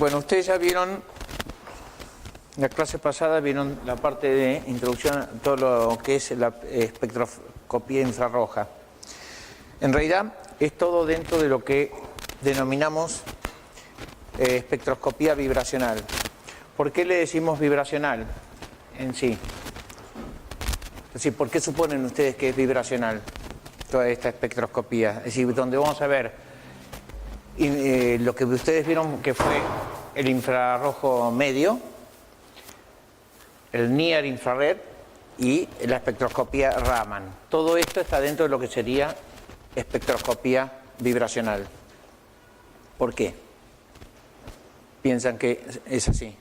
Bueno, ustedes ya vieron, la clase pasada vieron la parte de introducción a todo lo que es la espectroscopía infrarroja. En realidad es todo dentro de lo que denominamos espectroscopía vibracional. ¿Por qué le decimos vibracional en sí? Es decir, ¿por qué suponen ustedes que es vibracional toda esta espectroscopía? Es decir, donde vamos a ver lo que ustedes vieron que fue el infrarrojo medio, el Near Infrared y la espectroscopía Raman. Todo esto está dentro de lo que sería espectroscopía vibracional. ¿Por qué piensan que es así?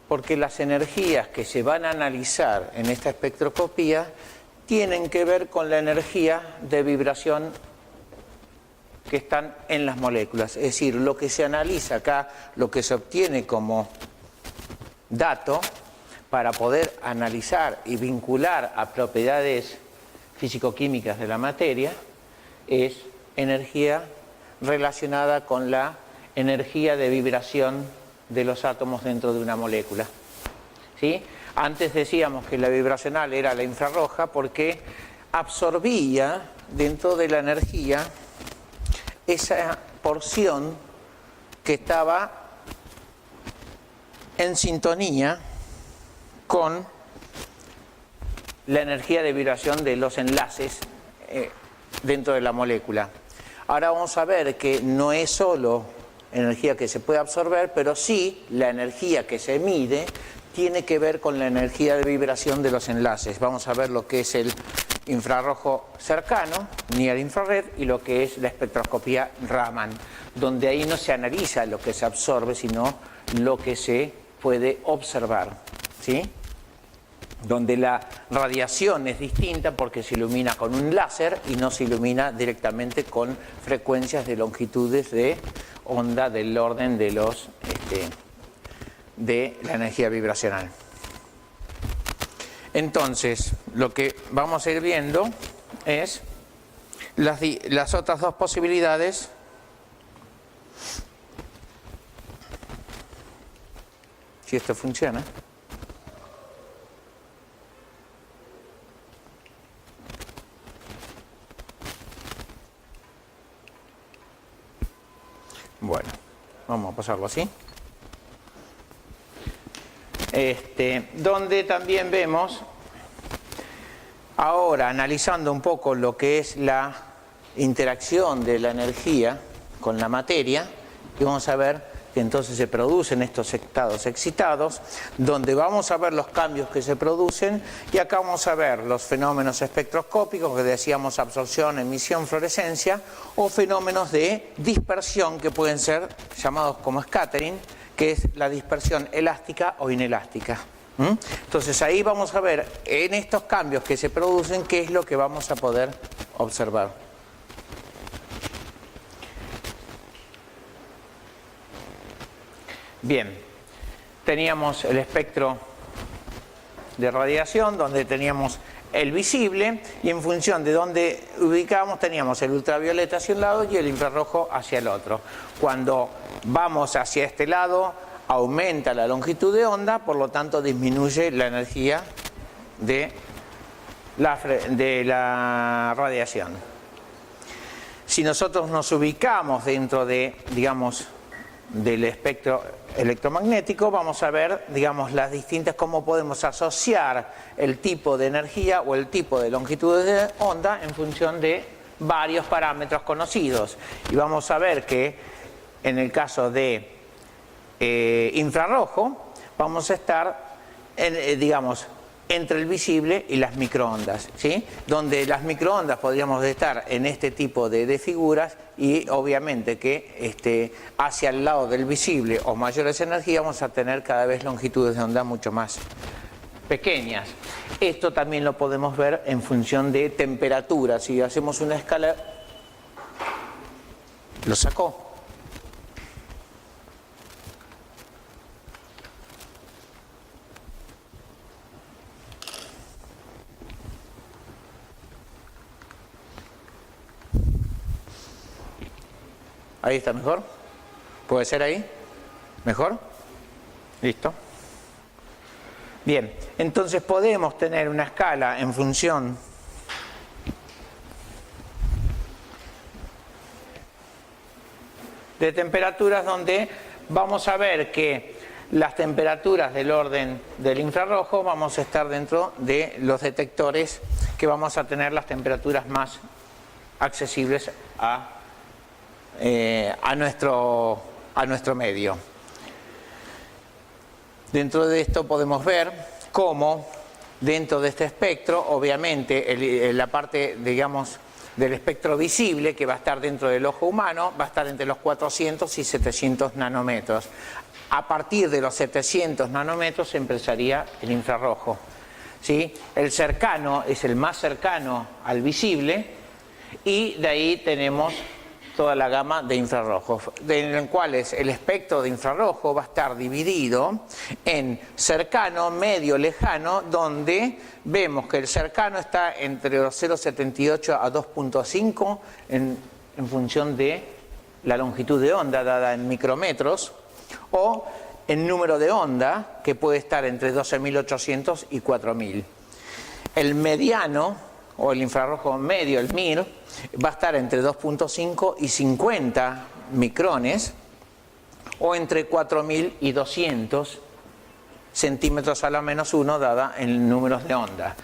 Porque las energías que se van a analizar en esta espectroscopía tienen que ver con la energía de vibración que están en las moléculas. Es decir, lo que se analiza acá, lo que se obtiene como dato para poder analizar y vincular a propiedades físico-químicas de la materia, es energía relacionada con la energía de vibración de los átomos dentro de una molécula. ¿Sí? Antes decíamos que la vibracional era la infrarroja porque absorbía dentro de la energía esa porción que estaba en sintonía con la energía de vibración de los enlaces dentro de la molécula. Ahora vamos a ver que no es solo energía que se puede absorber, pero sí la energía que se mide tiene que ver con la energía de vibración de los enlaces. Vamos a ver lo que es el infrarrojo cercano, Near Infrared, y lo que es la espectroscopía Raman, donde ahí no se analiza lo que se absorbe, sino lo que se puede observar, ¿sí? Donde la radiación es distinta porque se ilumina con un láser y no se ilumina directamente con frecuencias de longitudes de onda del orden de los de la energía vibracional. Entonces, lo que vamos a ir viendo es las otras dos posibilidades si esto funciona. Bueno, vamos a pasarlo así. Donde también vemos, ahora analizando un poco lo que es la interacción de la energía con la materia, y vamos a ver que entonces se producen estos estados excitados, donde vamos a ver los cambios que se producen, y acá vamos a ver los fenómenos espectroscópicos que decíamos absorción, emisión, fluorescencia, o fenómenos de dispersión que pueden ser llamados como scattering, que es la dispersión elástica o inelástica. Entonces ahí vamos a ver en estos cambios que se producen qué es lo que vamos a poder observar. Bien, teníamos el espectro de radiación donde teníamos el visible y en función de dónde ubicábamos teníamos el ultravioleta hacia un lado y el infrarrojo hacia el otro. Cuando vamos hacia este lado aumenta la longitud de onda, por lo tanto disminuye la energía de la radiación. Si nosotros nos ubicamos dentro de, digamos, del espectro electromagnético, vamos a ver, digamos, las distintas, cómo podemos asociar el tipo de energía o el tipo de longitud de onda en función de varios parámetros conocidos. Y vamos a ver que en el caso de infrarrojo vamos a estar digamos entre el visible y las microondas, ¿sí? Donde las microondas podríamos estar en este tipo de figuras y obviamente que hacia el lado del visible o mayores energías vamos a tener cada vez longitudes de onda mucho más pequeñas. Esto también lo podemos ver en función de temperatura. Si hacemos una escala, lo sacó. Ahí está mejor. ¿Puede ser ahí? ¿Mejor? ¿Listo? Bien, entonces podemos tener una escala en función de temperaturas donde vamos a ver que las temperaturas del orden del infrarrojo vamos a estar dentro de los detectores que vamos a tener las temperaturas más accesibles a nuestro medio. Dentro de esto podemos ver cómo dentro de este espectro, obviamente la parte, digamos, del espectro visible que va a estar dentro del ojo humano va a estar entre los 400 y 700 nanómetros. A partir de los 700 nanómetros empezaría el infrarrojo, ¿sí? El cercano es el más cercano al visible y de ahí tenemos toda la gama de infrarrojos, en los cuales el espectro de infrarrojo va a estar dividido en cercano, medio, lejano, donde vemos que el cercano está entre los 0,78 a 2,5 en función de la longitud de onda dada en micrómetros, o el número de onda, que puede estar entre 12.800 y 4.000. El mediano, o el infrarrojo medio, el MIR, va a estar entre 2.5 y 50 micrones, o entre 4.000 y 200 centímetros a la menos 1, dada en números de onda.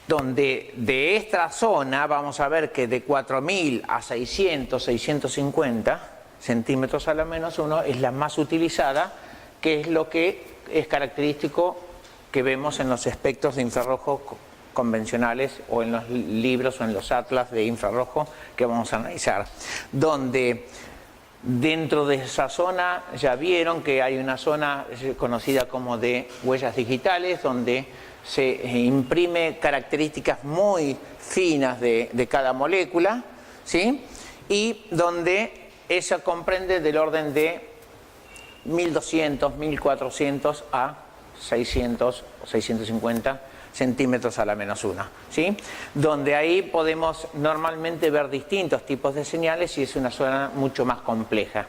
Donde de esta zona vamos a ver que de 4.000 a 600, 650 centímetros a la menos 1 es la más utilizada, que es lo que es característico que vemos en los espectros de infrarrojo convencionales o en los libros o en los atlas de infrarrojo que vamos a analizar, donde dentro de esa zona ya vieron que hay una zona conocida como de huellas digitales, donde se imprime características muy finas de cada molécula, ¿sí? Y donde eso comprende del orden de 1200, 1400 a 600 o 650 centímetros a la menos 1, ¿sí? Donde ahí podemos normalmente ver distintos tipos de señales y es una zona mucho más compleja.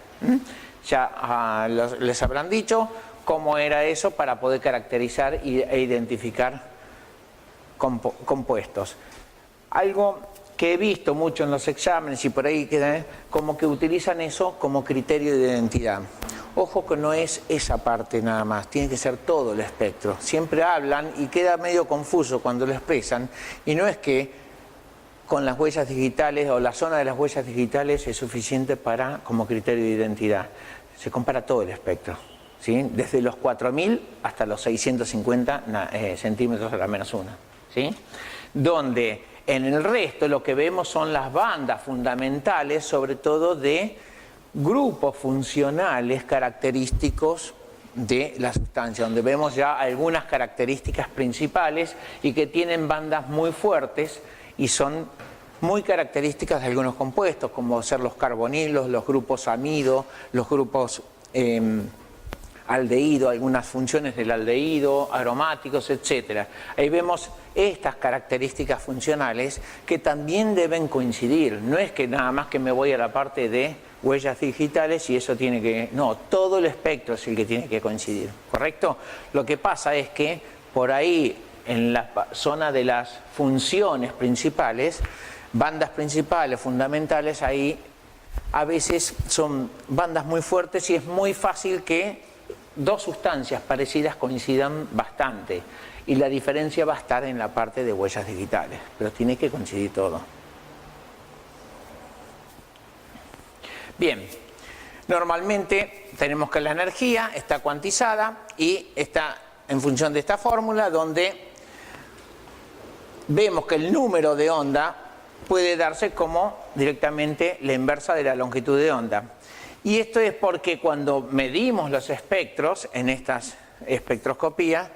Ya les habrán dicho cómo era eso para poder caracterizar e identificar compuestos. Algo que he visto mucho en los exámenes y por ahí como que utilizan eso como criterio de identidad. Ojo que no es esa parte nada más, tiene que ser todo el espectro. Siempre hablan y queda medio confuso cuando lo expresan, y no es que con las huellas digitales o la zona de las huellas digitales es suficiente como criterio de identidad. Se compara todo el espectro, ¿sí? Desde los 4.000 hasta los 650 centímetros a la menos 1, ¿sí? Donde en el resto lo que vemos son las bandas fundamentales, sobre todo de grupos funcionales característicos de la sustancia, donde vemos ya algunas características principales y que tienen bandas muy fuertes y son muy características de algunos compuestos, como ser los carbonilos, los grupos amido, los grupos aldehído, algunas funciones del aldehído, aromáticos, etc. Ahí vemos estas características funcionales que también deben coincidir. No es que nada más que me voy a la parte de huellas digitales y eso tiene que... No, todo el espectro es el que tiene que coincidir, ¿correcto? Lo que pasa es que por ahí, en la zona de las funciones principales, bandas principales, fundamentales, ahí a veces son bandas muy fuertes y es muy fácil que dos sustancias parecidas coincidan bastante. Y la diferencia va a estar en la parte de huellas digitales, pero tiene que coincidir todo. Bien, normalmente tenemos que la energía está cuantizada y está en función de esta fórmula donde vemos que el número de onda puede darse como directamente la inversa de la longitud de onda. Y esto es porque cuando medimos los espectros en estas espectroscopías,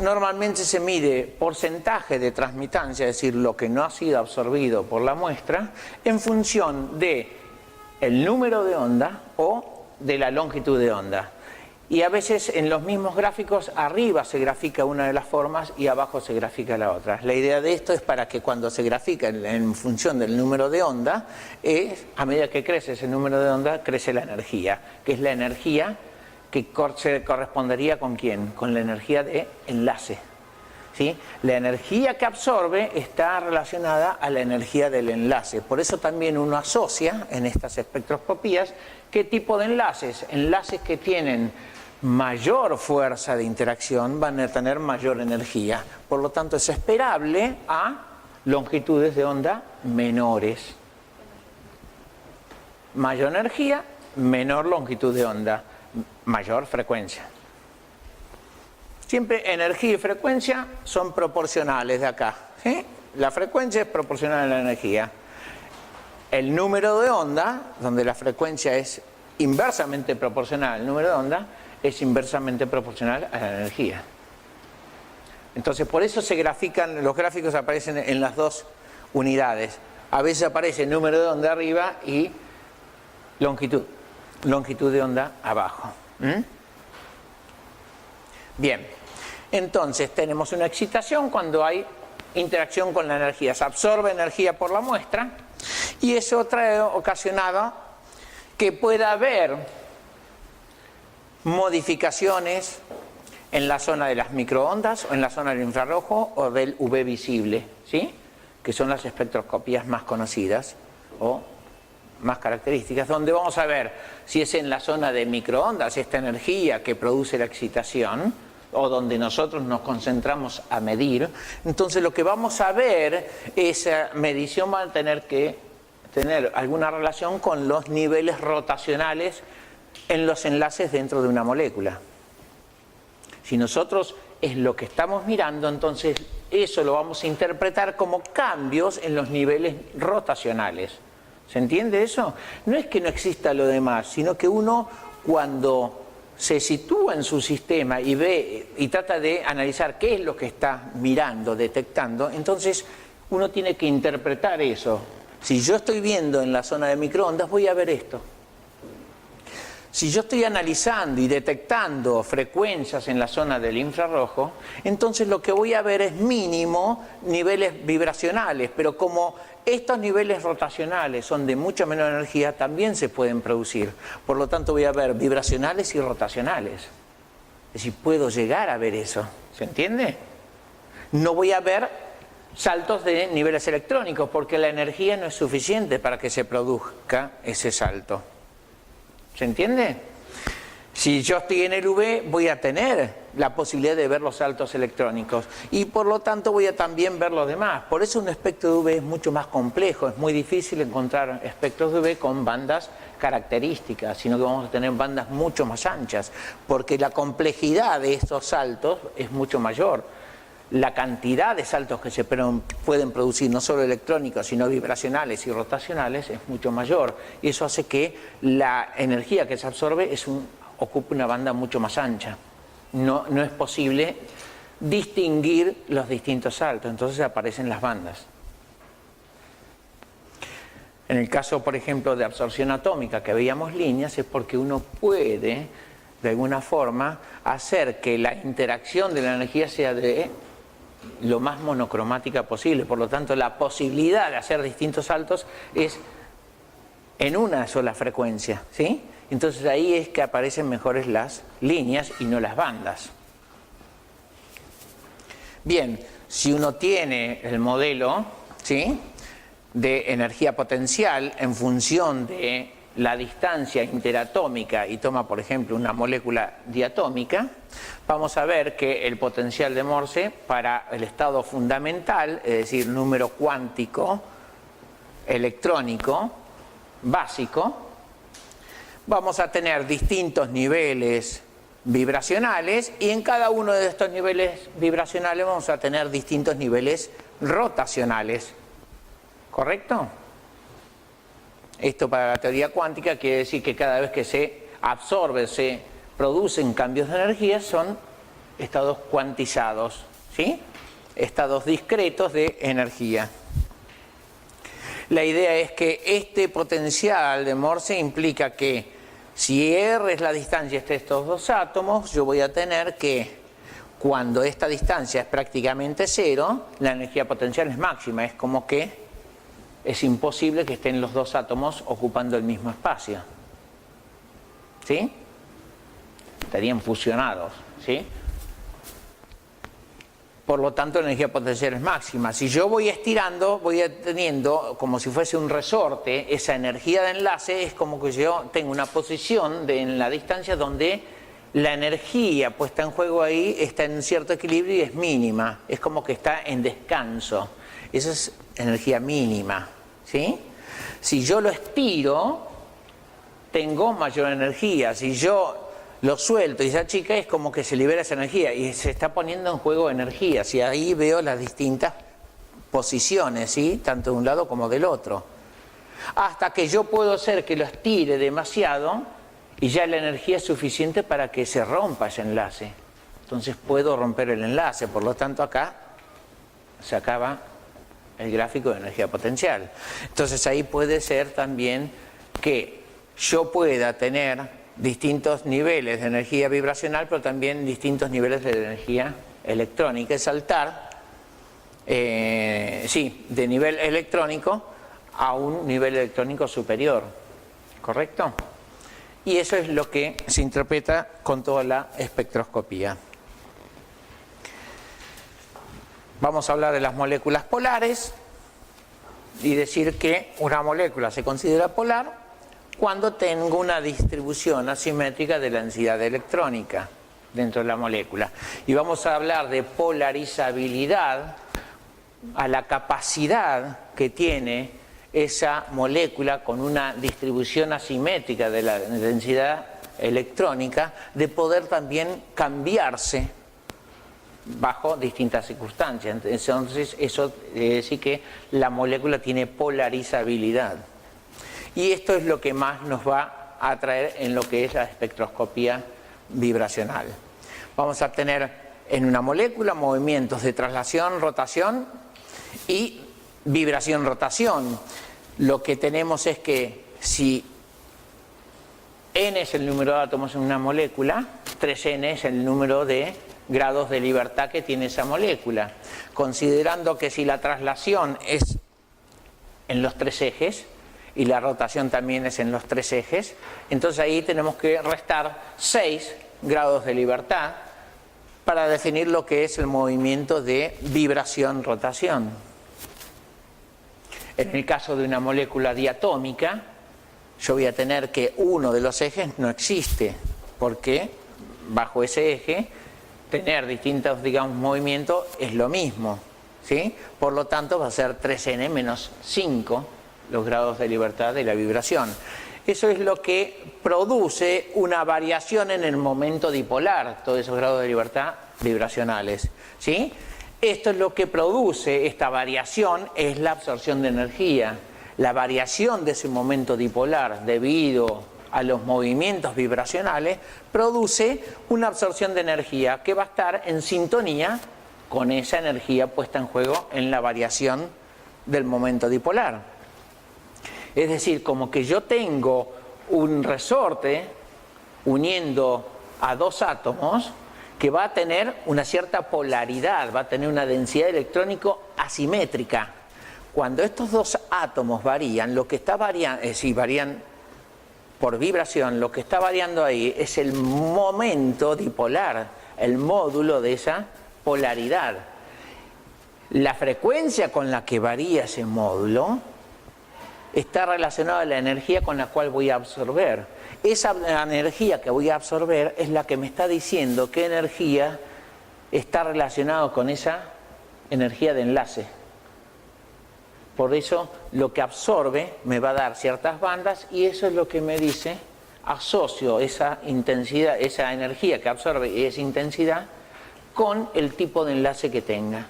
normalmente se mide porcentaje de transmitancia, es decir, lo que no ha sido absorbido por la muestra, en función de el número de onda o de la longitud de onda. Y a veces en los mismos gráficos arriba se grafica una de las formas y abajo se grafica la otra. La idea de esto es para que cuando se grafica en función del número de onda, a medida que crece ese número de onda, crece la energía, que es la energía que se correspondería ¿con quién? Con la energía de enlace. ¿Sí? La energía que absorbe está relacionada a la energía del enlace. Por eso también uno asocia en estas espectroscopías qué tipo de enlaces. Enlaces que tienen mayor fuerza de interacción van a tener mayor energía. Por lo tanto, es esperable a longitudes de onda menores. Mayor energía, menor longitud de onda, mayor frecuencia. Siempre energía y frecuencia son proporcionales de acá. ¿Sí? La frecuencia es proporcional a la energía. El número de onda, donde la frecuencia es inversamente proporcional al número de onda, es inversamente proporcional a la energía. Entonces, por eso se grafican, los gráficos aparecen en las dos unidades. A veces aparece el número de onda arriba y longitud de onda abajo. Bien, entonces tenemos una excitación cuando hay interacción con la energía. Se absorbe energía por la muestra y eso trae ocasionado que pueda haber modificaciones en la zona de las microondas o en la zona del infrarrojo o del UV visible, ¿sí? Que son las espectroscopías más conocidas o más características, donde vamos a ver si es en la zona de microondas esta energía que produce la excitación o donde nosotros nos concentramos a medir. Entonces lo que vamos a ver, esa medición va a tener que tener alguna relación con los niveles rotacionales en los enlaces dentro de una molécula. Si nosotros es lo que estamos mirando, entonces eso lo vamos a interpretar como cambios en los niveles rotacionales. ¿Se entiende eso? No es que no exista lo demás, sino que uno cuando se sitúa en su sistema y ve y trata de analizar qué es lo que está mirando, detectando, entonces uno tiene que interpretar eso. Si yo estoy viendo en la zona de microondas, voy a ver esto. Si yo estoy analizando y detectando frecuencias en la zona del infrarrojo, entonces lo que voy a ver es mínimo niveles vibracionales, pero como estos niveles rotacionales son de mucha menor energía, también se pueden producir. Por lo tanto voy a ver vibracionales y rotacionales. Es decir, puedo llegar a ver eso. ¿Se entiende? No voy a ver saltos de niveles electrónicos, porque la energía no es suficiente para que se produzca ese salto. ¿Se entiende? Si yo estoy en el UV, voy a tener la posibilidad de ver los saltos electrónicos y por lo tanto voy a también ver los demás. Por eso un espectro de UV es mucho más complejo, es muy difícil encontrar espectros de UV con bandas características, sino que vamos a tener bandas mucho más anchas, porque la complejidad de estos saltos es mucho mayor. La cantidad de saltos que se pueden producir, no solo electrónicos, sino vibracionales y rotacionales, es mucho mayor. Y eso hace que la energía que se absorbe ocupe una banda mucho más ancha. No es posible distinguir los distintos saltos, entonces aparecen las bandas. En el caso, por ejemplo, de absorción atómica, que veíamos líneas, es porque uno puede, de alguna forma, hacer que la interacción de la energía sea de lo más monocromática posible. Por lo tanto, la posibilidad de hacer distintos saltos es en una sola frecuencia, ¿sí? Entonces ahí es que aparecen mejores las líneas y no las bandas. Bien, si uno tiene el modelo, ¿sí?, de energía potencial en función de la distancia interatómica y toma, por ejemplo, una molécula diatómica, vamos a ver que el potencial de Morse para el estado fundamental, es decir, número cuántico electrónico básico, vamos a tener distintos niveles vibracionales y en cada uno de estos niveles vibracionales vamos a tener distintos niveles rotacionales. ¿Correcto? Esto para la teoría cuántica quiere decir que cada vez que se absorbe, se producen cambios de energía, son estados cuantizados, ¿sí? Estados discretos de energía. La idea es que este potencial de Morse implica que si R es la distancia entre estos dos átomos, yo voy a tener que cuando esta distancia es prácticamente cero, la energía potencial es máxima, es como que es imposible que estén los dos átomos ocupando el mismo espacio. ¿Sí? estarían fusionados, ¿sí? Por lo tanto, la energía potencial es máxima. Si yo voy estirando, voy teniendo como si fuese un resorte, esa energía de enlace es como que yo tengo una posición en la distancia donde la energía puesta en juego ahí está en cierto equilibrio y es mínima. Es como que está en descanso. Esa es energía mínima, ¿sí? Si yo lo estiro, tengo mayor energía. Si yo lo suelto y se achica, es como que se libera esa energía y se está poniendo en juego energía. Si ahí veo las distintas posiciones, ¿sí? Tanto de un lado como del otro. Hasta que yo puedo hacer que lo estire demasiado y ya la energía es suficiente para que se rompa ese enlace. Entonces puedo romper el enlace. Por lo tanto, acá se acaba el gráfico de energía potencial. Entonces ahí puede ser también que yo pueda tener distintos niveles de energía vibracional, pero también distintos niveles de energía electrónica. Es saltar, de nivel electrónico a un nivel electrónico superior, ¿correcto? Y eso es lo que se interpreta con toda la espectroscopía. Vamos a hablar de las moléculas polares y decir que una molécula se considera polar cuando tengo una distribución asimétrica de la densidad electrónica dentro de la molécula. Y vamos a hablar de polarizabilidad a la capacidad que tiene esa molécula con una distribución asimétrica de la densidad electrónica de poder también cambiarse bajo distintas circunstancias. Entonces eso sí que la molécula tiene polarizabilidad. Y esto es lo que más nos va a atraer en lo que es la espectroscopía vibracional. Vamos a tener en una molécula movimientos de traslación, rotación y vibración-rotación. Lo que tenemos es que si n es el número de átomos en una molécula, 3n es el número de grados de libertad que tiene esa molécula. Considerando que si la traslación es en los tres ejes, y la rotación también es en los tres ejes, entonces ahí tenemos que restar 6 grados de libertad para definir lo que es el movimiento de vibración-rotación. En el caso de una molécula diatómica, yo voy a tener que uno de los ejes no existe, porque bajo ese eje tener distintos, digamos, movimientos es lo mismo, ¿sí? Por lo tanto va a ser 3n menos 5 los grados de libertad de la vibración. Eso es lo que produce una variación en el momento dipolar, todos esos grados de libertad vibracionales, ¿sí? Esto es lo que produce esta variación, es la absorción de energía. La variación de ese momento dipolar debido a los movimientos vibracionales produce una absorción de energía que va a estar en sintonía con esa energía puesta en juego en la variación del momento dipolar. Es decir, como que yo tengo un resorte uniendo a dos átomos que va a tener una cierta polaridad, va a tener una densidad electrónica asimétrica. Cuando estos dos átomos varían, lo que está variando, varían por vibración, lo que está variando ahí es el momento dipolar, el módulo de esa polaridad. La frecuencia con la que varía ese módulo está relacionada a la energía con la cual voy a absorber. Esa energía que voy a absorber es la que me está diciendo qué energía está relacionada con esa energía de enlace. Por eso lo que absorbe me va a dar ciertas bandas y eso es lo que me dice, asocio esa intensidad, esa energía que absorbe y esa intensidad con el tipo de enlace que tenga,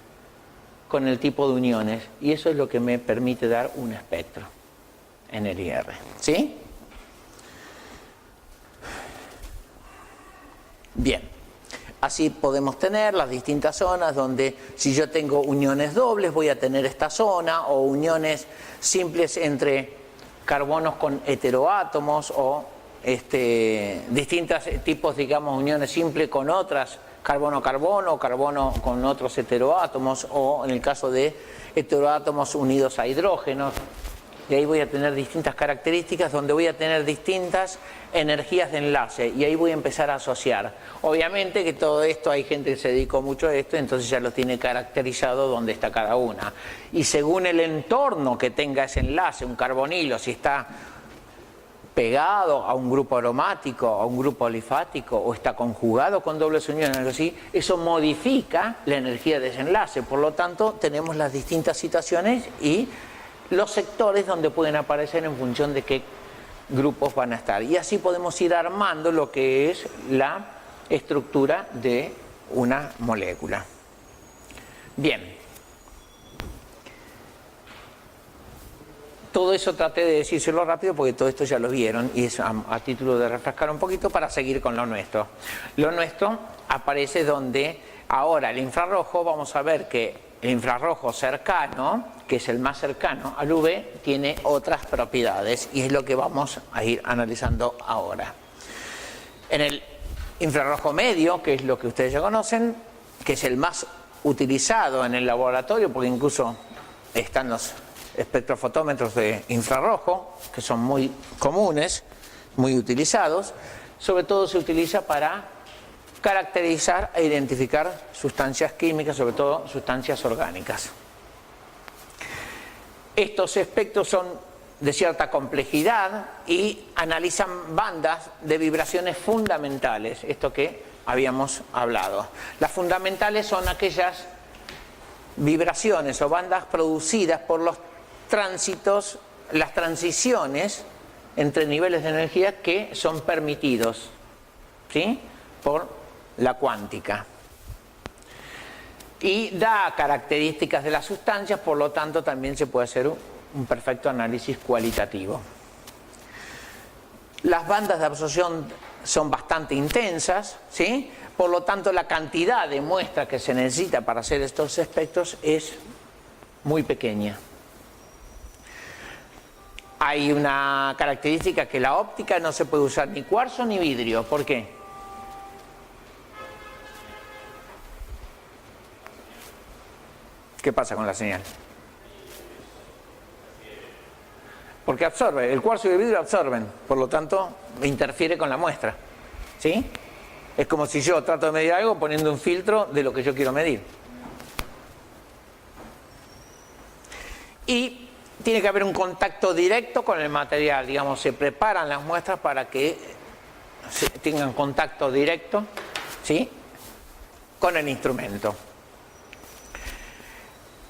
con el tipo de uniones, y eso es lo que me permite dar un espectro en el IR, ¿sí? Bien, así podemos tener las distintas zonas donde si yo tengo uniones dobles voy a tener esta zona, o uniones simples entre carbonos con heteroátomos, o distintos tipos, digamos, uniones simples con otras, carbono-carbono, carbono con otros heteroátomos, o en el caso de heteroátomos unidos a hidrógenos. y ahí voy a tener distintas características donde voy a tener distintas energías de enlace y ahí voy a empezar a asociar. Obviamente que todo esto hay gente que se dedicó mucho a esto, entonces ya lo tiene caracterizado dónde está cada una. Y según el entorno que tenga ese enlace, un carbonilo, si está pegado a un grupo aromático, a un grupo alifático, o está conjugado con dobles uniones, algo así, eso modifica la energía de ese enlace. Por lo tanto, tenemos las distintas situaciones y los sectores donde pueden aparecer en función de qué grupos van a estar. Y así podemos ir armando lo que es la estructura de una molécula. Bien. Todo eso traté de decírselo rápido porque todo esto ya lo vieron y es a título de refrescar un poquito para seguir con lo nuestro. Lo nuestro aparece donde ahora el infrarrojo, vamos a ver que el infrarrojo cercano, que es el más cercano al UV, tiene otras propiedades y es lo que vamos a ir analizando ahora. En el infrarrojo medio, que es lo que ustedes ya conocen, que es el más utilizado en el laboratorio porque incluso están los espectrofotómetros de infrarrojo, que son muy comunes, muy utilizados, sobre todo se utiliza para caracterizar e identificar sustancias químicas, sobre todo sustancias orgánicas. Estos espectros son de cierta complejidad y analizan bandas de vibraciones fundamentales, esto que habíamos hablado. Las fundamentales son aquellas vibraciones o bandas producidas por los tránsitos, las transiciones entre niveles de energía que son permitidos, ¿sí?, por la cuántica. Y da características de las sustancias, por lo tanto también se puede hacer un perfecto análisis cualitativo. Las bandas de absorción son bastante intensas, ¿sí?, por lo tanto la cantidad de muestra que se necesita para hacer estos espectros es muy pequeña. Hay una característica que la óptica no se puede usar ni cuarzo ni vidrio. ¿Por qué? ¿Qué pasa con la señal? Porque absorbe, el cuarzo y el vidrio absorben, por lo tanto interfiere con la muestra, ¿sí? Es como si yo trato de medir algo poniendo un filtro de lo que yo quiero medir. Y tiene que haber un contacto directo con el material, digamos, se preparan las muestras para que tengan contacto directo, ¿sí?, con el instrumento.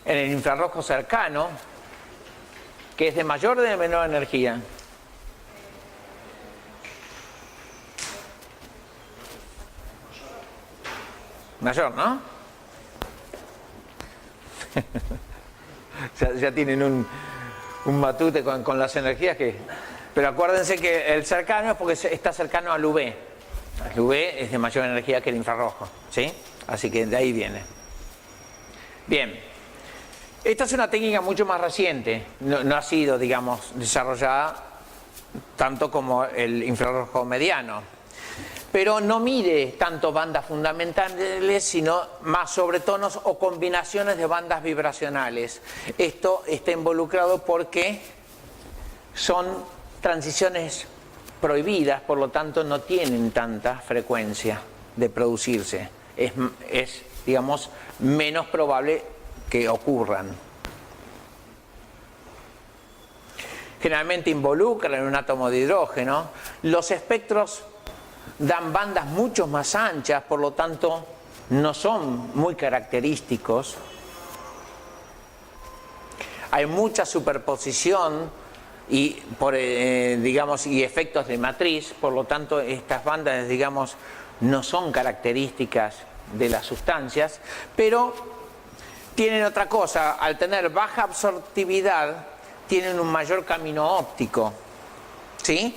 En el infrarrojo cercano, que es de mayor o de menor energía, mayor, ¿no? ya tienen un matute con las energías que... Pero acuérdense que el cercano es porque está cercano al UV. El UV es de mayor energía que el infrarrojo, ¿sí? Así que de ahí viene. Bien. Esta es una técnica mucho más reciente. No ha sido, digamos, desarrollada tanto como el infrarrojo mediano. Pero no mide tanto bandas fundamentales, sino más sobretonos o combinaciones de bandas vibracionales. Esto está involucrado porque son transiciones prohibidas, por lo tanto no tienen tanta frecuencia de producirse. Es, digamos, menos probable que ocurran. Generalmente involucran un átomo de hidrógeno. Los espectros dan bandas mucho más anchas, por lo tanto no son muy característicos. Hay mucha superposición y digamos, y efectos de matriz, por lo tanto estas bandas, digamos, no son características de las sustancias, pero tienen otra cosa: al tener baja absortividad tienen un mayor camino óptico, ¿sí?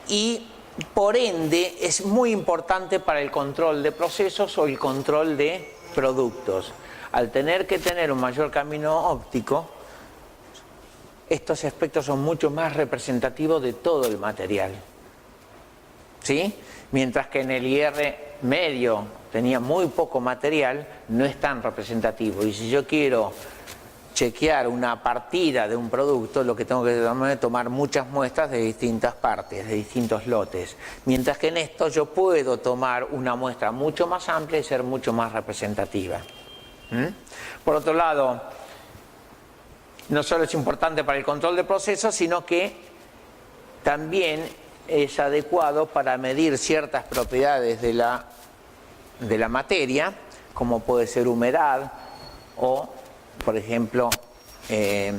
Y por ende es muy importante para el control de procesos o el control de productos. Al tener que tener un mayor camino óptico, estos espectros son mucho más representativos de todo el material, ¿sí? Mientras que en el IR medio tenía muy poco material, no es tan representativo. Y si yo quiero chequear una partida de un producto, lo que tengo que hacer es tomar muchas muestras de distintas partes, de distintos lotes. Mientras que en esto yo puedo tomar una muestra mucho más amplia y ser mucho más representativa. Por otro lado, no solo es importante para el control de procesos, sino que también es adecuado para medir ciertas propiedades de la materia, como puede ser humedad o, por ejemplo, el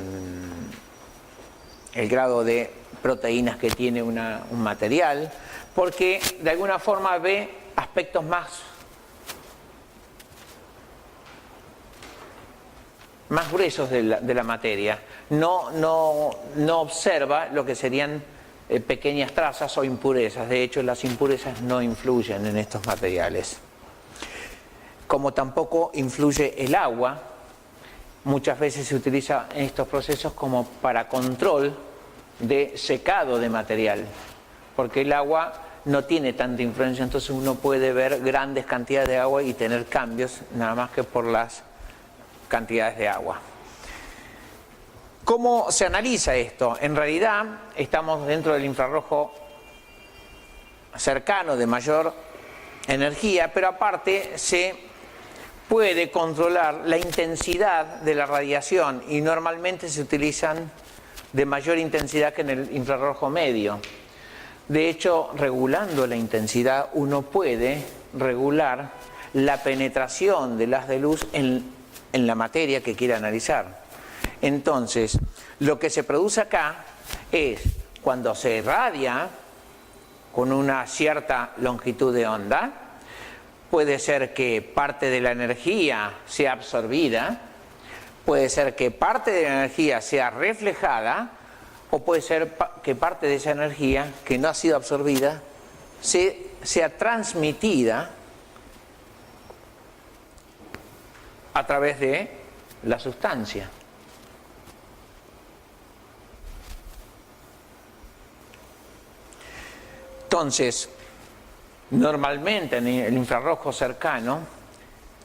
grado de proteínas que tiene un material, porque de alguna forma ve aspectos más gruesos de la materia, no observa lo que serían pequeñas trazas o impurezas. De hecho, las impurezas no influyen en estos materiales. Como tampoco influye el agua, muchas veces se utiliza en estos procesos como para control de secado de material, porque el agua no tiene tanta influencia, entonces uno puede ver grandes cantidades de agua y tener cambios nada más que por las cantidades de agua. ¿Cómo se analiza esto? En realidad estamos dentro del infrarrojo cercano de mayor energía, pero aparte se puede controlar la intensidad de la radiación y normalmente se utilizan de mayor intensidad que en el infrarrojo medio. De hecho, regulando la intensidad uno puede regular la penetración del haz de luz en la materia que quiere analizar. Entonces, lo que se produce acá es cuando se irradia con una cierta longitud de onda, puede ser que parte de la energía sea absorbida, puede ser que parte de la energía sea reflejada, o puede ser que parte de esa energía que no ha sido absorbida sea transmitida a través de la sustancia. Entonces, normalmente en el infrarrojo cercano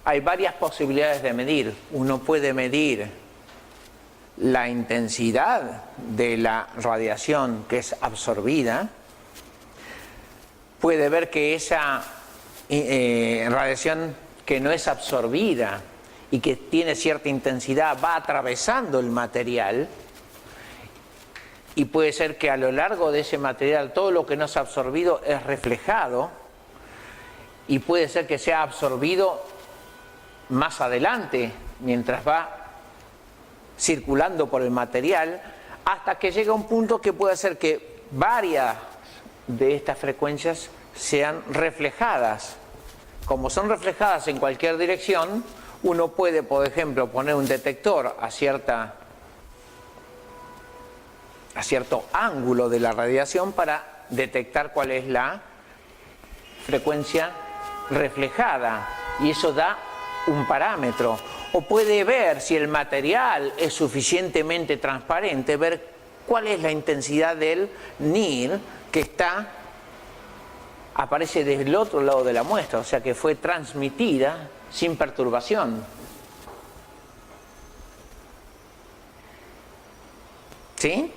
hay varias posibilidades de medir. Uno puede medir la intensidad de la radiación que es absorbida, puede ver que esa radiación que no es absorbida y que tiene cierta intensidad va atravesando el material, y puede ser que a lo largo de ese material todo lo que no es absorbido es reflejado, y puede ser que sea absorbido más adelante mientras va circulando por el material, hasta que llega un punto que puede ser que varias de estas frecuencias sean reflejadas. Como son reflejadas en cualquier dirección, uno puede, por ejemplo, poner un detector a cierto ángulo de la radiación para detectar cuál es la frecuencia reflejada, y eso da un parámetro. O puede ver si el material es suficientemente transparente, ver cuál es la intensidad del NIR que aparece desde el otro lado de la muestra, o sea que fue transmitida sin perturbación. ¿Sí?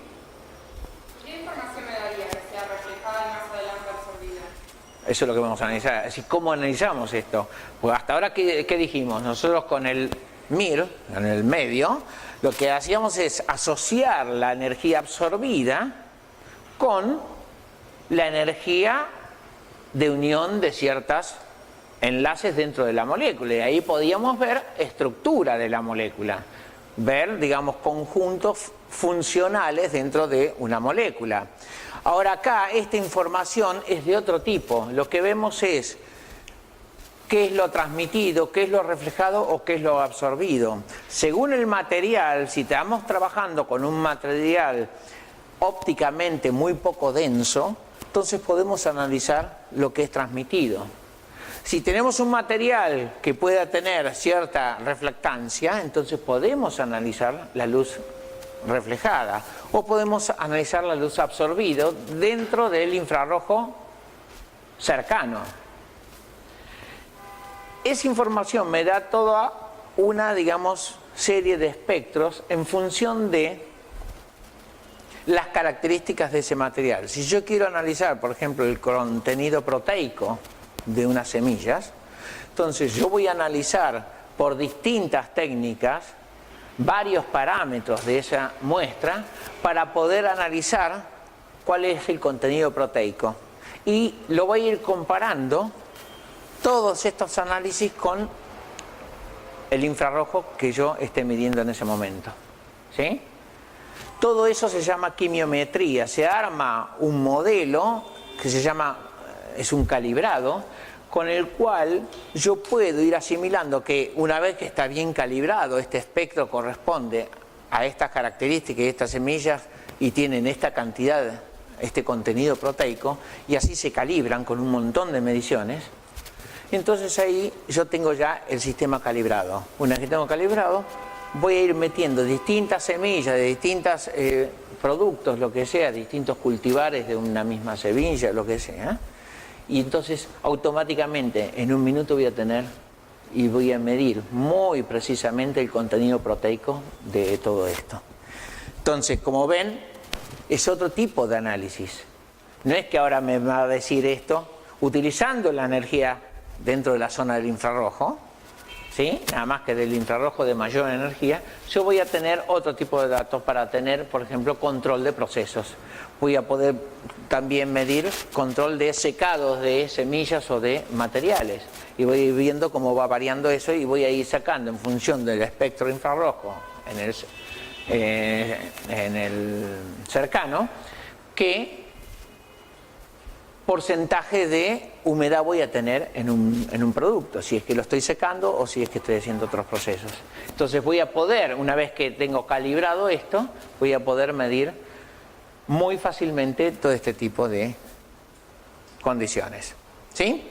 ¿Qué información me daría que sea reflejada y más adelante absorbida? Eso es lo que vamos a analizar. Es decir, ¿cómo analizamos esto? Pues hasta ahora, ¿qué dijimos? Nosotros con el MIR, en el medio, lo que hacíamos es asociar la energía absorbida con la energía de unión de ciertos enlaces dentro de la molécula. Y ahí podíamos ver estructura de la molécula, ver, digamos, conjuntos funcionales dentro de una molécula. Ahora acá esta información es de otro tipo. Lo que vemos es qué es lo transmitido, qué es lo reflejado o qué es lo absorbido. Según el material, si estamos trabajando con un material ópticamente muy poco denso, entonces podemos analizar lo que es transmitido. Si tenemos un material que pueda tener cierta reflectancia, entonces podemos analizar la luz reflejada o podemos analizar la luz absorbida dentro del infrarrojo cercano. Esa información me da toda una, digamos, serie de espectros en función de las características de ese material. Si yo quiero analizar, por ejemplo, el contenido proteico de unas semillas, entonces yo voy a analizar por distintas técnicas varios parámetros de esa muestra para poder analizar cuál es el contenido proteico. Y lo voy a ir comparando todos estos análisis con el infrarrojo que yo esté midiendo en ese momento. ¿Sí? Todo eso se llama quimiometría. Se arma un modelo que se llama, es un calibrado, con el cual yo puedo ir asimilando que una vez que está bien calibrado, este espectro corresponde a estas características y estas semillas y tienen esta cantidad, este contenido proteico, y así se calibran con un montón de mediciones. Entonces ahí yo tengo ya el sistema calibrado. Una vez que tengo calibrado, voy a ir metiendo distintas semillas de distintos productos, lo que sea, distintos cultivares de una misma semilla, lo que sea. Y entonces automáticamente en un minuto voy a tener y voy a medir muy precisamente el contenido proteico de todo esto. Entonces, como ven, es otro tipo de análisis. No es que ahora me va a decir esto utilizando la energía dentro de la zona del infrarrojo, ¿sí? Nada más que del infrarrojo de mayor energía, yo voy a tener otro tipo de datos para tener, por ejemplo, control de procesos. Voy a poder también medir control de secados de semillas o de materiales. Y voy a ir viendo cómo va variando eso y voy a ir sacando en función del espectro infrarrojo en el cercano, qué porcentaje de humedad voy a tener en un producto, si es que lo estoy secando o si es que estoy haciendo otros procesos. Entonces voy a poder, una vez que tengo calibrado esto, voy a poder medir muy fácilmente todo este tipo de condiciones. ¿Sí?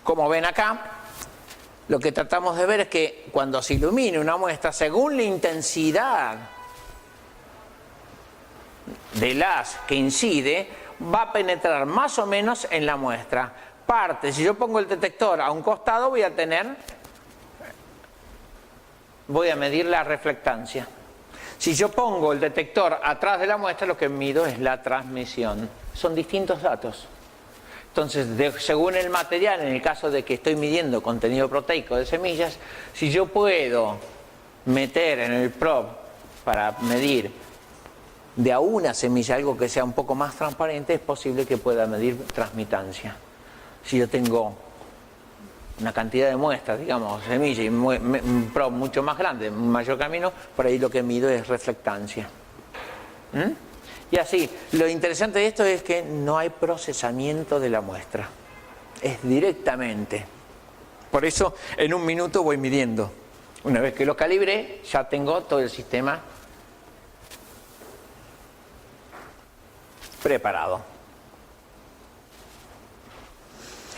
Como ven acá, lo que tratamos de ver es que cuando se ilumine una muestra, según la intensidad de las que incide, va a penetrar más o menos en la muestra. Parte, si yo pongo el detector a un costado, voy a medir la reflectancia. Si yo pongo el detector atrás de la muestra, lo que mido es la transmisión. Son distintos datos. Entonces, según el material, en el caso de que estoy midiendo contenido proteico de semillas, si yo puedo meter en el probe para medir de a una semilla algo que sea un poco más transparente, es posible que pueda medir transmitancia. Si yo tengo una cantidad de muestras, digamos, semillas y un probe mucho más grande, un mayor camino, por ahí lo que mido es reflectancia. Y así, lo interesante de esto es que no hay procesamiento de la muestra, es directamente. Por eso en un minuto voy midiendo. Una vez que lo calibré, ya tengo todo el sistema preparado.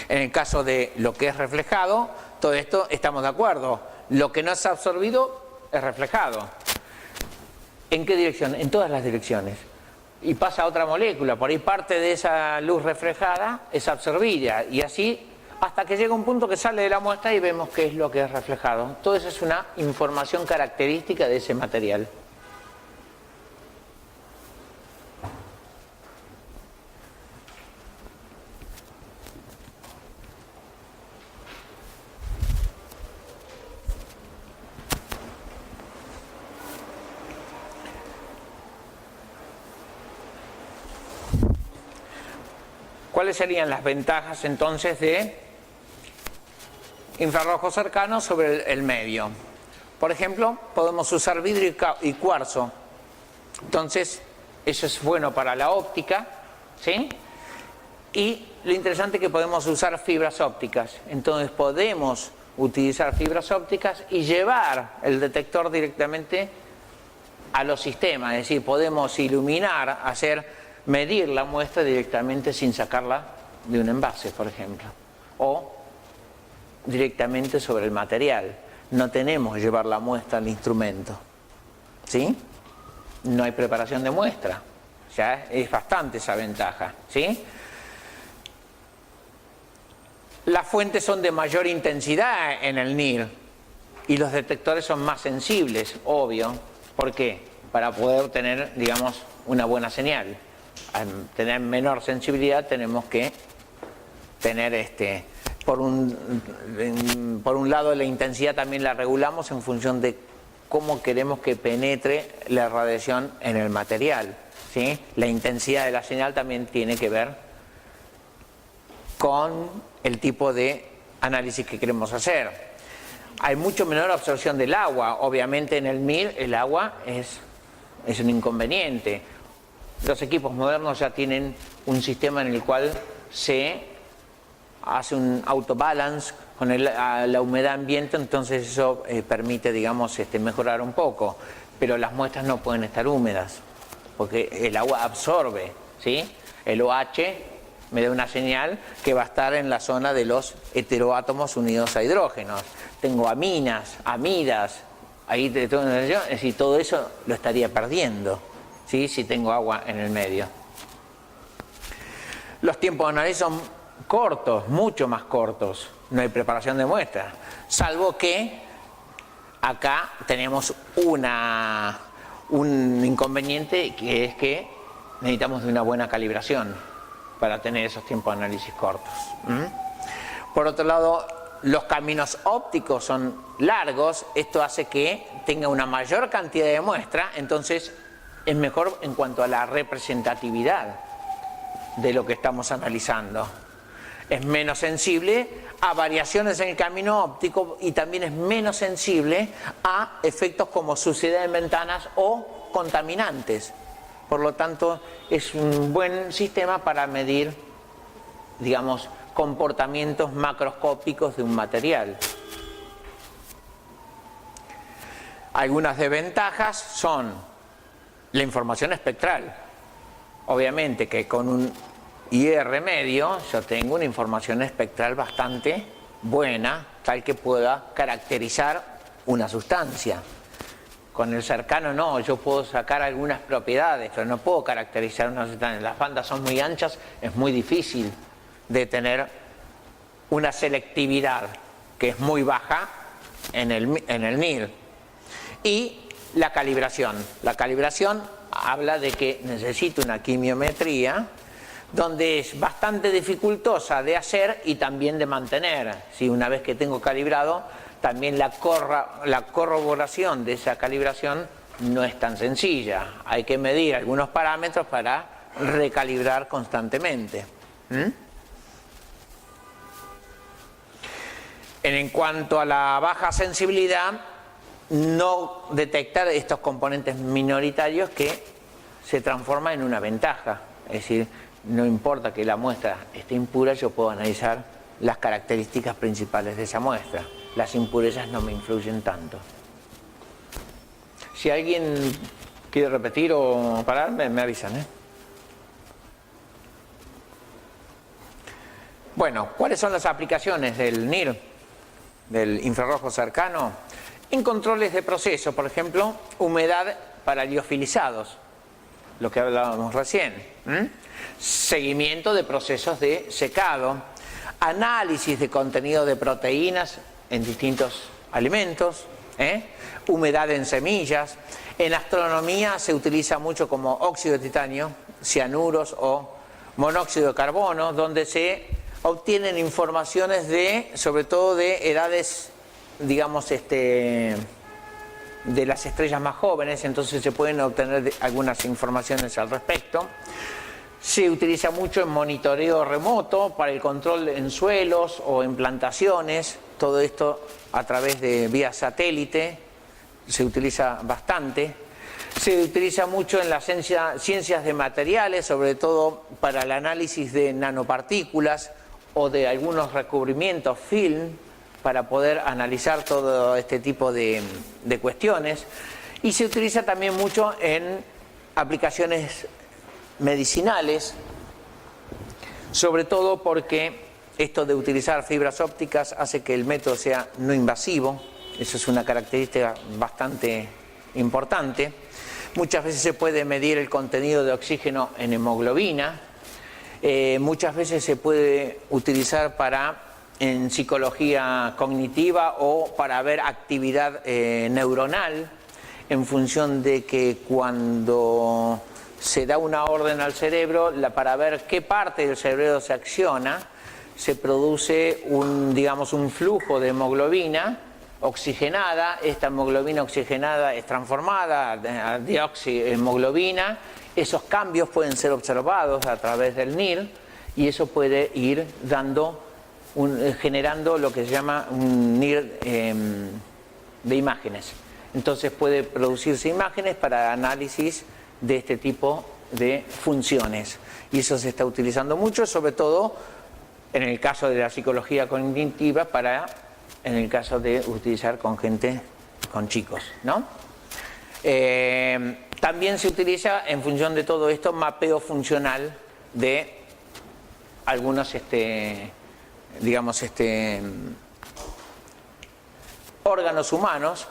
En el caso de lo que es reflejado, todo esto estamos de acuerdo. Lo que no es absorbido es reflejado. ¿En qué dirección? En todas las direcciones. Y pasa a otra molécula, por ahí parte de esa luz reflejada es absorbida y así hasta que llega un punto que sale de la muestra y vemos qué es lo que es reflejado. Todo eso es una información característica de ese material. ¿Cuáles serían las ventajas entonces de infrarrojo cercano sobre el medio? Por ejemplo, podemos usar vidrio y cuarzo. Entonces, eso es bueno para la óptica, ¿sí? Y lo interesante es que podemos usar fibras ópticas. Entonces, podemos utilizar fibras ópticas y llevar el detector directamente a los sistemas. Es decir, podemos iluminar, medir la muestra directamente sin sacarla de un envase, por ejemplo, o directamente sobre el material. No tenemos que llevar la muestra al instrumento, ¿sí? No hay preparación de muestra, ya es bastante esa ventaja, ¿sí? Las fuentes son de mayor intensidad en el NIR, Y los detectores son más sensibles, obvio. ¿Por qué? Para poder obtener, digamos, una buena señal. Al tener menor sensibilidad tenemos que tener por un lado la intensidad también la regulamos en función de cómo queremos que penetre la radiación en el material, ¿sí? La intensidad de la señal también tiene que ver con el tipo de análisis que queremos hacer. Hay mucho menor absorción del agua. Obviamente en el MIR el agua es un inconveniente. Los equipos modernos ya tienen un sistema en el cual se hace un autobalance con la humedad ambiente, entonces eso permite, digamos, mejorar un poco. Pero las muestras no pueden estar húmedas, porque el agua absorbe, ¿sí? El OH me da una señal que va a estar en la zona de los heteroátomos unidos a hidrógenos. Tengo aminas, amidas, ahí es decir, todo eso lo estaría perdiendo, ¿sí? Si tengo agua en el medio. Los tiempos de análisis son cortos, mucho más cortos. No hay preparación de muestras, salvo que acá tenemos un inconveniente, que es que necesitamos de una buena calibración para tener esos tiempos de análisis cortos. Por otro lado, los caminos ópticos son largos. Esto hace que tenga una mayor cantidad de muestra, entonces es mejor en cuanto a la representatividad de lo que estamos analizando. Es menos sensible a variaciones en el camino óptico y también es menos sensible a efectos como suciedad en ventanas o contaminantes. Por lo tanto, es un buen sistema para medir, digamos, comportamientos macroscópicos de un material. Algunas desventajas son la información espectral. Obviamente que con un IR medio yo tengo una información espectral bastante buena, tal que pueda caracterizar una sustancia. Con el cercano no, yo puedo sacar algunas propiedades, pero no puedo caracterizar una sustancia. Las bandas son muy anchas, es muy difícil de tener una selectividad que es muy baja en el NIR. Y la calibración. La calibración habla de que necesito una quimiometría donde es bastante dificultosa de hacer y también de mantener. Si una vez que tengo calibrado, también la corroboración de esa calibración no es tan sencilla. Hay que medir algunos parámetros para recalibrar constantemente. En cuanto a la baja sensibilidad, no detectar estos componentes minoritarios que se transforman en una ventaja. Es decir, no importa que la muestra esté impura, yo puedo analizar las características principales de esa muestra. Las impurezas no me influyen tanto. Si alguien quiere repetir o parar, me avisan, ¿eh? Bueno, ¿cuáles son las aplicaciones del NIR, del infrarrojo cercano? En controles de proceso, por ejemplo, humedad para liofilizados, lo que hablábamos recién. Seguimiento de procesos de secado, análisis de contenido de proteínas en distintos alimentos, humedad en semillas. En astronomía se utiliza mucho como óxido de titanio, cianuros o monóxido de carbono, donde se obtienen informaciones sobre todo de edades, digamos, de las estrellas más jóvenes, entonces se pueden obtener algunas informaciones al respecto. Se utiliza mucho en monitoreo remoto para el control en suelos o en plantaciones, todo esto a través de vía satélite, se utiliza bastante. Se utiliza mucho en las ciencias de materiales, sobre todo para el análisis de nanopartículas o de algunos recubrimientos film, para poder analizar todo este tipo de cuestiones. Y se utiliza también mucho en aplicaciones medicinales, sobre todo porque esto de utilizar fibras ópticas hace que el método sea no invasivo. Eso es una característica bastante importante. Muchas veces se puede medir el contenido de oxígeno en hemoglobina. Muchas veces se puede utilizar para en psicología cognitiva o para ver actividad neuronal, en función de que cuando se da una orden al cerebro, para ver qué parte del cerebro se acciona, se produce un flujo de hemoglobina oxigenada. Esta hemoglobina oxigenada es transformada a dioxihemoglobina. Esos cambios pueden ser observados a través del NIR y eso puede ir generando lo que se llama un NIR de imágenes. Entonces puede producirse imágenes para análisis de este tipo de funciones. Y eso se está utilizando mucho, sobre todo en el caso de la psicología cognitiva, en el caso de utilizar con chicos, ¿no? También se utiliza, en función de todo esto, mapeo funcional de algunos órganos humanos,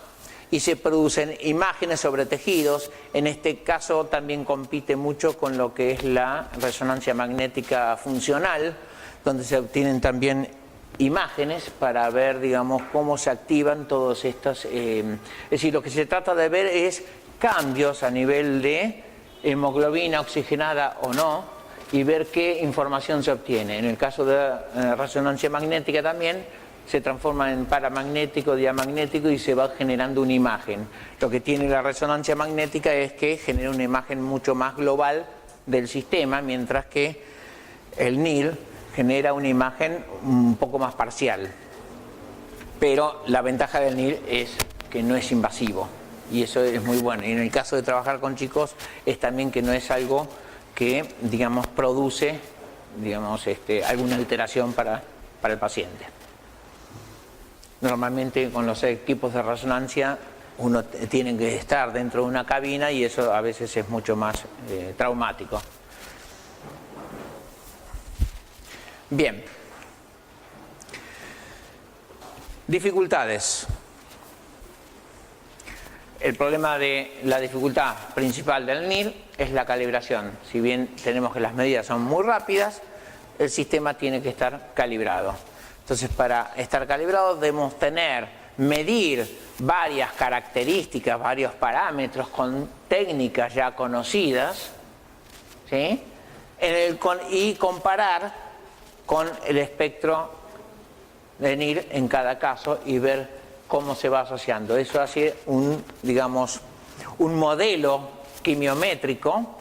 y se producen imágenes sobre tejidos. En este caso también compite mucho con lo que es la resonancia magnética funcional, donde se obtienen también imágenes para ver, cómo se activan todos estos. Es decir, lo que se trata de ver es cambios a nivel de hemoglobina oxigenada o no, y ver qué información se obtiene. En el caso de resonancia magnética también se transforma en paramagnético, diamagnético, y se va generando una imagen. Lo que tiene la resonancia magnética es que genera una imagen mucho más global del sistema, mientras que el NIR genera una imagen un poco más parcial. Pero la ventaja del NIR es que no es invasivo, y eso es muy bueno. Y en el caso de trabajar con chicos es también que no es algo que, produce, alguna alteración para el paciente. Normalmente con los equipos de resonancia uno tiene que estar dentro de una cabina y eso a veces es mucho más traumático. Bien. Dificultades. El problema de la dificultad principal del NIR es la calibración. Si bien tenemos que las medidas son muy rápidas, el sistema tiene que estar calibrado. Entonces, para estar calibrado debemos medir varias características, varios parámetros con técnicas ya conocidas, ¿sí? Y comparar con el espectro de NIR en cada caso y ver cómo se va asociando. Eso hace un modelo quimiométrico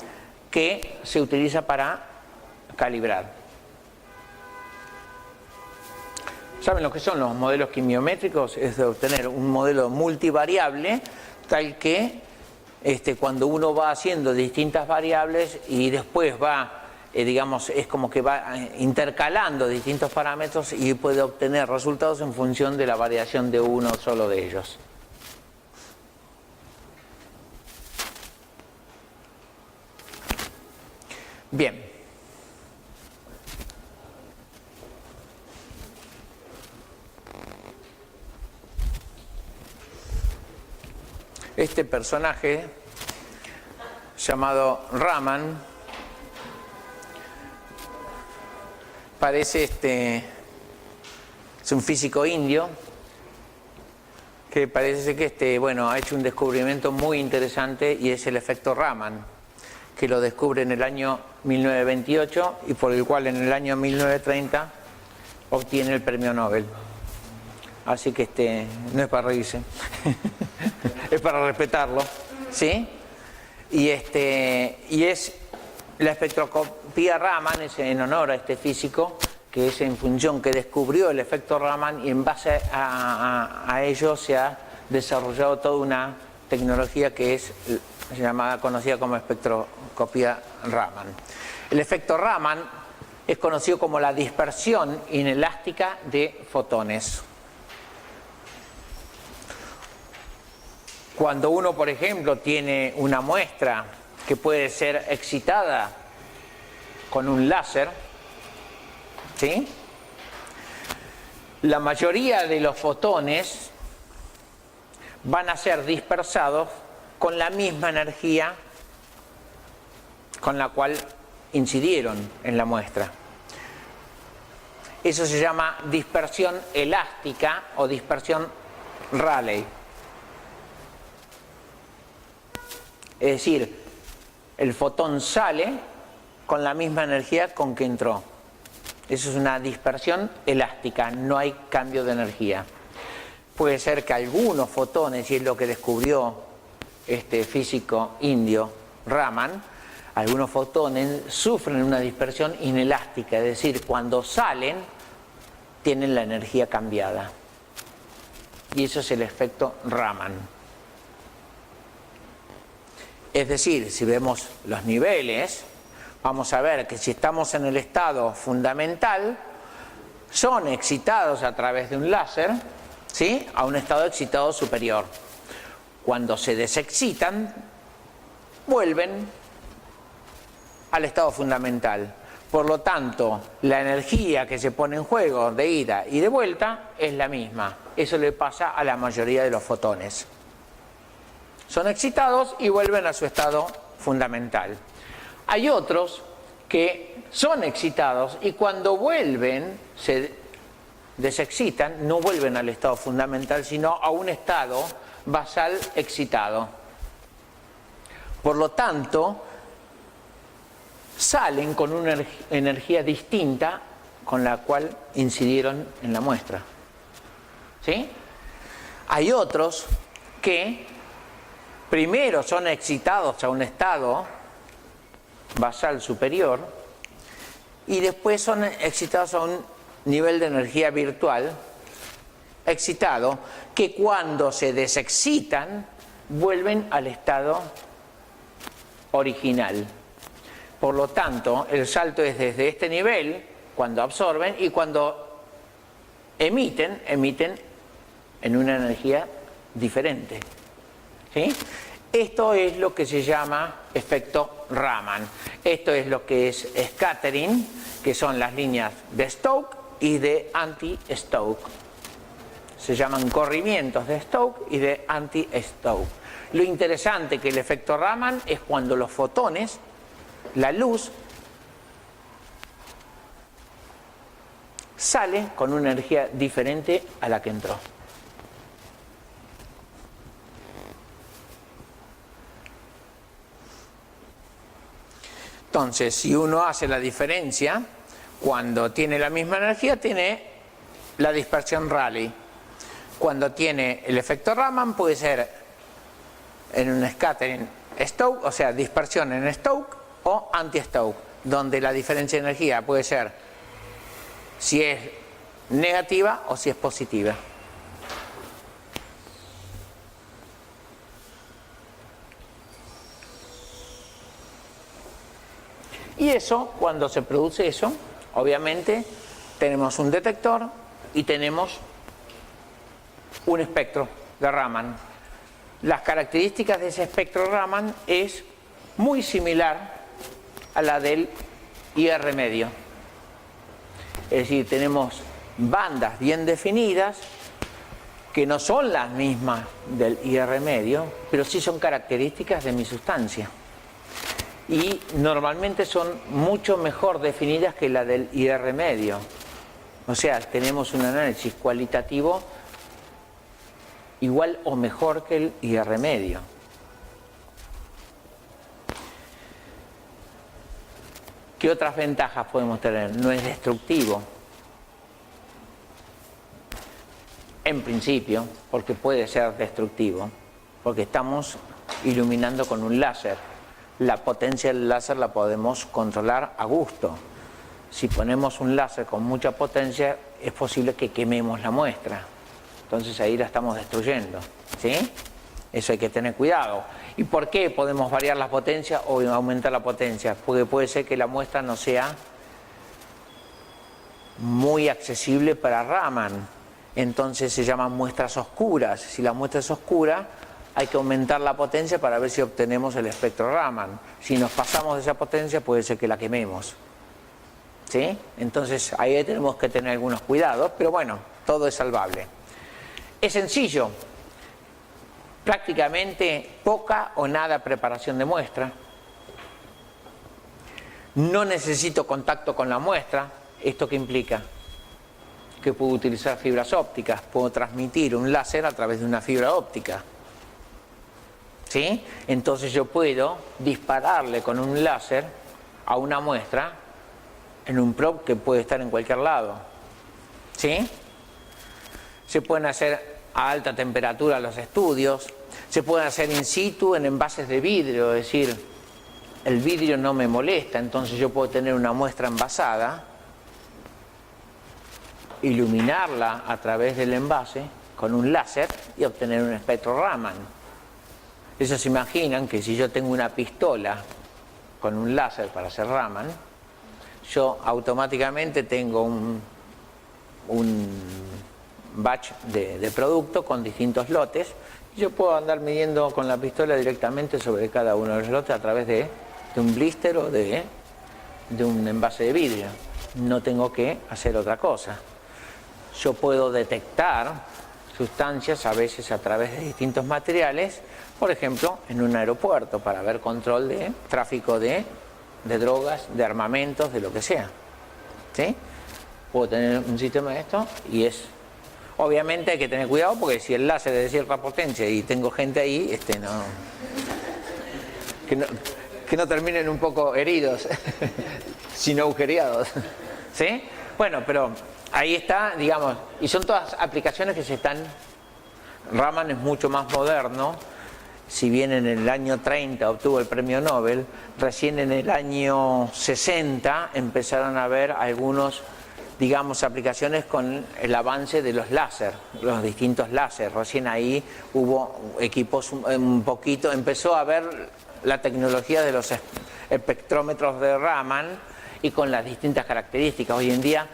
que se utiliza para calibrar. ¿Saben lo que son los modelos quimiométricos? Es de obtener un modelo multivariable, tal que cuando uno va haciendo distintas variables y después va, es como que va intercalando distintos parámetros y puede obtener resultados en función de la variación de uno solo de ellos. Bien. Este personaje llamado Raman parece es un físico indio que parece que ha hecho un descubrimiento muy interesante, y es el efecto Raman, que lo descubre en el año 1928 y por el cual en el año 1930 obtiene el premio Nobel. Así que no es para reírse, es para respetarlo, ¿sí? Y es la espectroscopía Raman, es en honor a este físico, que es en función que descubrió el efecto Raman, y en base a ello se ha desarrollado toda una tecnología que es conocida como espectroscopía Raman. El efecto Raman es conocido como la dispersión inelástica de fotones. Cuando uno, por ejemplo, tiene una muestra que puede ser excitada con un láser, ¿sí? La mayoría de los fotones van a ser dispersados con la misma energía con la cual incidieron en la muestra. Eso se llama dispersión elástica o dispersión Rayleigh. Es decir, el fotón sale con la misma energía con que entró. Eso es una dispersión elástica, no hay cambio de energía. Puede ser que algunos fotones, y es lo que descubrió este físico indio Raman, algunos fotones sufren una dispersión inelástica, es decir, cuando salen tienen la energía cambiada. Y eso es el efecto Raman. Es decir, si vemos los niveles, vamos a ver que si estamos en el estado fundamental, son excitados a través de un láser, ¿sí?, a un estado excitado superior. Cuando se desexcitan, vuelven al estado fundamental. Por lo tanto, la energía que se pone en juego de ida y de vuelta es la misma. Eso le pasa a la mayoría de los fotones. Son excitados y vuelven a su estado fundamental. Hay otros que son excitados y cuando vuelven, se desexcitan, no vuelven al estado fundamental, sino a un estado basal excitado. Por lo tanto, salen con una energía distinta con la cual incidieron en la muestra. ¿Sí? Hay otros que primero son excitados a un estado basal superior y después son excitados a un nivel de energía virtual excitado, que cuando se desexcitan vuelven al estado original. Por lo tanto, el salto es desde este nivel, cuando absorben, y cuando emiten en una energía diferente. ¿Sí? Esto es lo que se llama efecto Raman. Esto es lo que es scattering, que son las líneas de Stokes y de anti-Stokes. Se llaman corrimientos de Stokes y de anti-Stokes. Lo interesante que el efecto Raman es cuando los fotones, la luz, sale con una energía diferente a la que entró. Entonces, si uno hace la diferencia, cuando tiene la misma energía, tiene la dispersión Rayleigh. Cuando tiene el efecto Raman, puede ser en un scattering Stokes, o sea, dispersión en Stokes o anti-Stokes, donde la diferencia de energía puede ser si es negativa o si es positiva. Y eso, cuando se produce eso, obviamente tenemos un detector y tenemos un espectro de Raman. Las características de ese espectro Raman es muy similar a la del IR medio. Es decir, tenemos bandas bien definidas que no son las mismas del IR medio, pero sí son características de mi sustancia. Y normalmente son mucho mejor definidas que la del IR medio. O sea, tenemos un análisis cualitativo igual o mejor que el IR medio. ¿Qué otras ventajas podemos tener? No es destructivo. En principio, porque puede ser destructivo, porque estamos iluminando con un láser. La potencia del láser la podemos controlar a gusto. Si ponemos un láser con mucha potencia, es posible que quememos la muestra. Entonces ahí la estamos destruyendo, ¿sí? Eso hay que tener cuidado. ¿Y por qué podemos variar la potencia o aumentar la potencia? Porque puede ser que la muestra no sea muy accesible para Raman. Entonces se llaman muestras oscuras. Si la muestra es oscura, hay que aumentar la potencia para ver si obtenemos el espectro Raman. Si nos pasamos de esa potencia, puede ser que la quememos, ¿sí? Entonces ahí tenemos que tener algunos cuidados, pero bueno, todo es salvable. Es sencillo, prácticamente poca o nada preparación de muestra. No necesito contacto con la muestra. ¿Esto qué implica? que puedo utilizar fibras ópticas, puedo transmitir un láser a través de una fibra óptica. ¿Sí? Entonces yo puedo dispararle con un láser a una muestra en un probe que puede estar en cualquier lado. ¿Sí? Se pueden hacer a alta temperatura los estudios, se pueden hacer in situ en envases de vidrio, es decir, el vidrio no me molesta, entonces yo puedo tener una muestra envasada, iluminarla a través del envase con un láser y obtener un espectro Raman. Ellos se imaginan que si yo tengo una pistola con un láser para hacer Raman, yo automáticamente tengo un batch de producto con distintos lotes y yo puedo andar midiendo con la pistola directamente sobre cada uno de los lotes a través de un blister o de un envase de vidrio. No tengo que hacer otra cosa. Yo puedo detectar sustancias a veces a través de distintos materiales, por ejemplo en un aeropuerto, para ver control de tráfico de drogas, de armamentos, de lo que sea. ¿Sí? Puedo tener un sistema de esto y es... Obviamente hay que tener cuidado porque si el láser es de cierta potencia y tengo gente ahí, que no terminen un poco heridos, sino agujereados. ¿Sí? Bueno, pero ahí está, digamos, y son todas aplicaciones que se están... Raman es mucho más moderno, si bien en el año 30 obtuvo el premio Nobel, recién en el año 60 empezaron a haber algunos, digamos, aplicaciones con el avance de los láser, los distintos láser. Recién ahí hubo equipos un poquito, empezó a haber la tecnología de los espectrómetros de Raman y con las distintas características. Hoy en día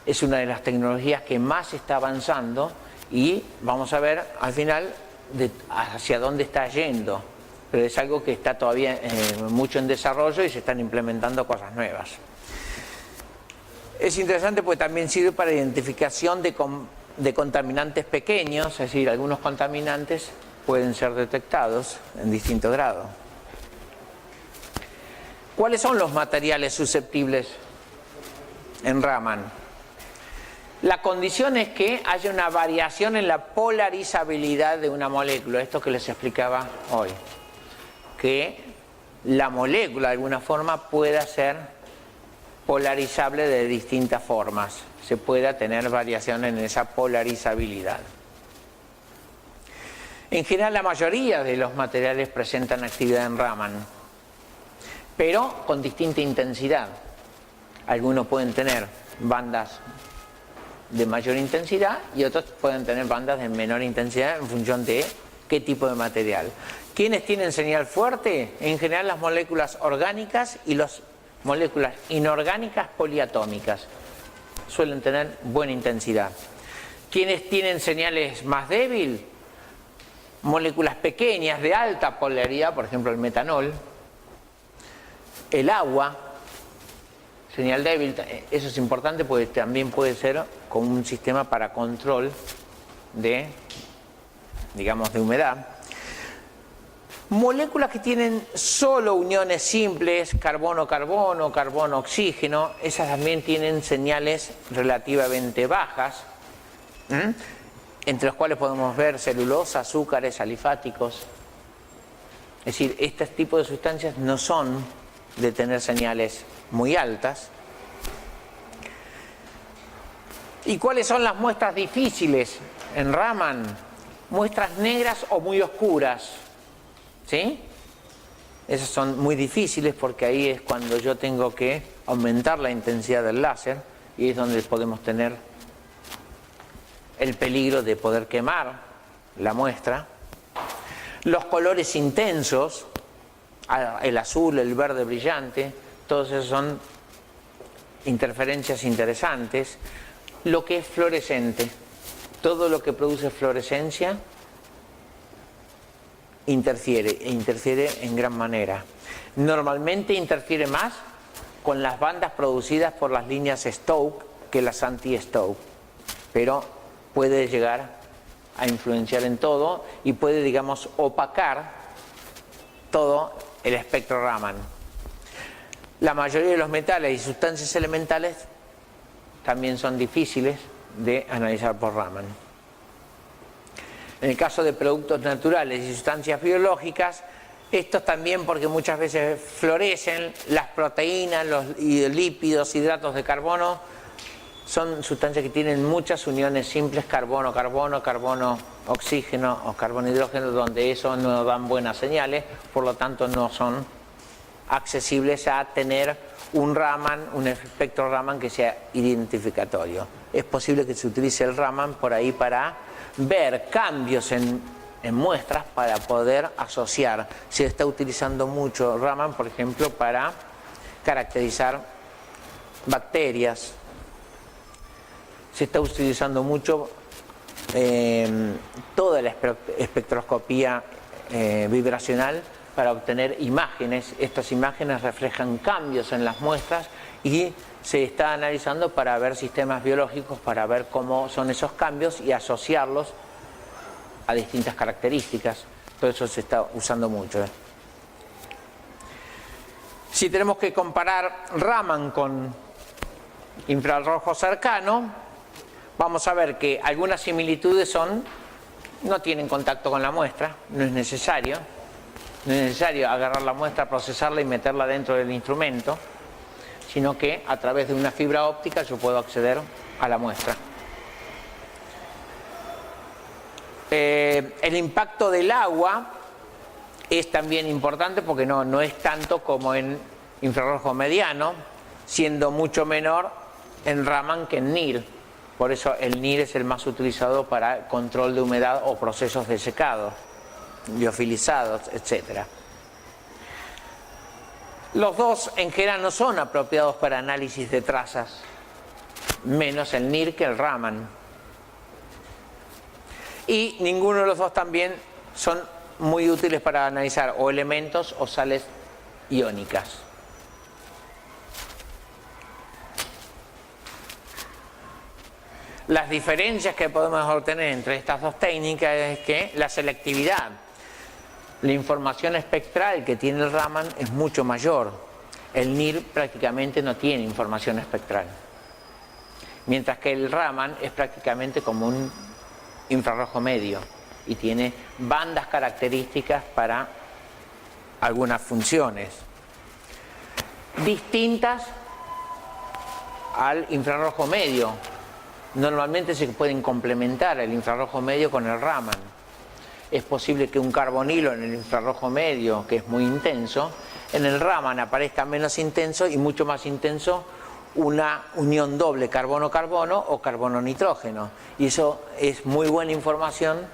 es una de las tecnologías que más está avanzando y vamos a ver al final hacia dónde está yendo, pero es algo que está todavía mucho en desarrollo y se están implementando cosas nuevas. Es interesante porque también sirve para identificación de contaminantes pequeños, es decir, algunos contaminantes pueden ser detectados en distinto grado. ¿Cuáles son los materiales susceptibles en Raman? La condición es que haya una variación en la polarizabilidad de una molécula, esto que les explicaba hoy, que la molécula de alguna forma pueda ser polarizable de distintas formas, se pueda tener variación en esa polarizabilidad. En general la mayoría de los materiales presentan actividad en Raman, pero con distinta intensidad. Algunos pueden tener bandas de mayor intensidad y otros pueden tener bandas de menor intensidad en función de qué tipo de material. ¿Quiénes tienen señal fuerte? En general las moléculas orgánicas y las moléculas inorgánicas poliatómicas suelen tener buena intensidad. ¿Quiénes tienen señales más débiles? Moléculas pequeñas de alta polaridad, por ejemplo el metanol, el agua. Señal débil, eso es importante porque también puede ser como un sistema para control de, digamos, de humedad. Moléculas que tienen solo uniones simples, carbono-carbono, carbono-oxígeno, esas también tienen señales relativamente bajas, entre los cuales podemos ver celulosa, azúcares, alifáticos. Es decir, este tipo de sustancias no son de tener señales muy altas. ¿Y cuáles son las muestras difíciles en Raman? Muestras negras o muy oscuras. ¿Sí? Esas son muy difíciles porque ahí es cuando yo tengo que aumentar la intensidad del láser y es donde podemos tener el peligro de poder quemar la muestra. Los colores intensos, el azul, el verde brillante, todos esos son interferencias interesantes. Lo que es fluorescente, todo lo que produce fluorescencia interfiere en gran manera. Normalmente interfiere más con las bandas producidas por las líneas Stokes que las anti-Stokes, pero puede llegar a influenciar en todo y puede, digamos, opacar todo el espectro Raman. La mayoría de los metales y sustancias elementales también son difíciles de analizar por Raman. En el caso de productos naturales y sustancias biológicas, estos también, porque muchas veces florecen, las proteínas, los lípidos, hidratos de carbono, son sustancias que tienen muchas uniones simples, carbono-carbono, carbono-oxígeno o carbono-hidrógeno, donde eso no dan buenas señales, por lo tanto no son accesibles a tener un Raman, un espectro Raman que sea identificatorio. Es posible que se utilice el Raman por ahí para ver cambios en muestras, para poder asociar. Se está utilizando mucho Raman, por ejemplo, para caracterizar bacterias. Se está utilizando mucho toda la espectroscopía vibracional para obtener imágenes. Estas imágenes reflejan cambios en las muestras y se está analizando para ver sistemas biológicos, para ver cómo son esos cambios y asociarlos a distintas características. Todo eso se está usando mucho. Si tenemos que comparar Raman con infrarrojo cercano, vamos a ver que algunas similitudes no tienen contacto con la muestra, no es necesario agarrar la muestra, procesarla y meterla dentro del instrumento, sino que a través de una fibra óptica yo puedo acceder a la muestra. El impacto del agua es también importante porque no es tanto como en infrarrojo mediano, siendo mucho menor en Raman que en NIR. Por eso el NIR es el más utilizado para control de humedad o procesos de secado, liofilizados, etc. Los dos en general no son apropiados para análisis de trazas, menos el NIR que el Raman. Y ninguno de los dos también son muy útiles para analizar o elementos o sales iónicas. Las diferencias que podemos obtener entre estas dos técnicas es que la selectividad, la información espectral que tiene el Raman es mucho mayor. El NIR prácticamente no tiene información espectral, mientras que el Raman es prácticamente como un infrarrojo medio y tiene bandas características para algunas funciones distintas al infrarrojo medio. Normalmente se pueden complementar el infrarrojo medio con el Raman. Es posible que un carbonilo en el infrarrojo medio, que es muy intenso, en el Raman aparezca menos intenso y mucho más intenso una unión doble carbono-carbono o carbono-nitrógeno. Y eso es muy buena información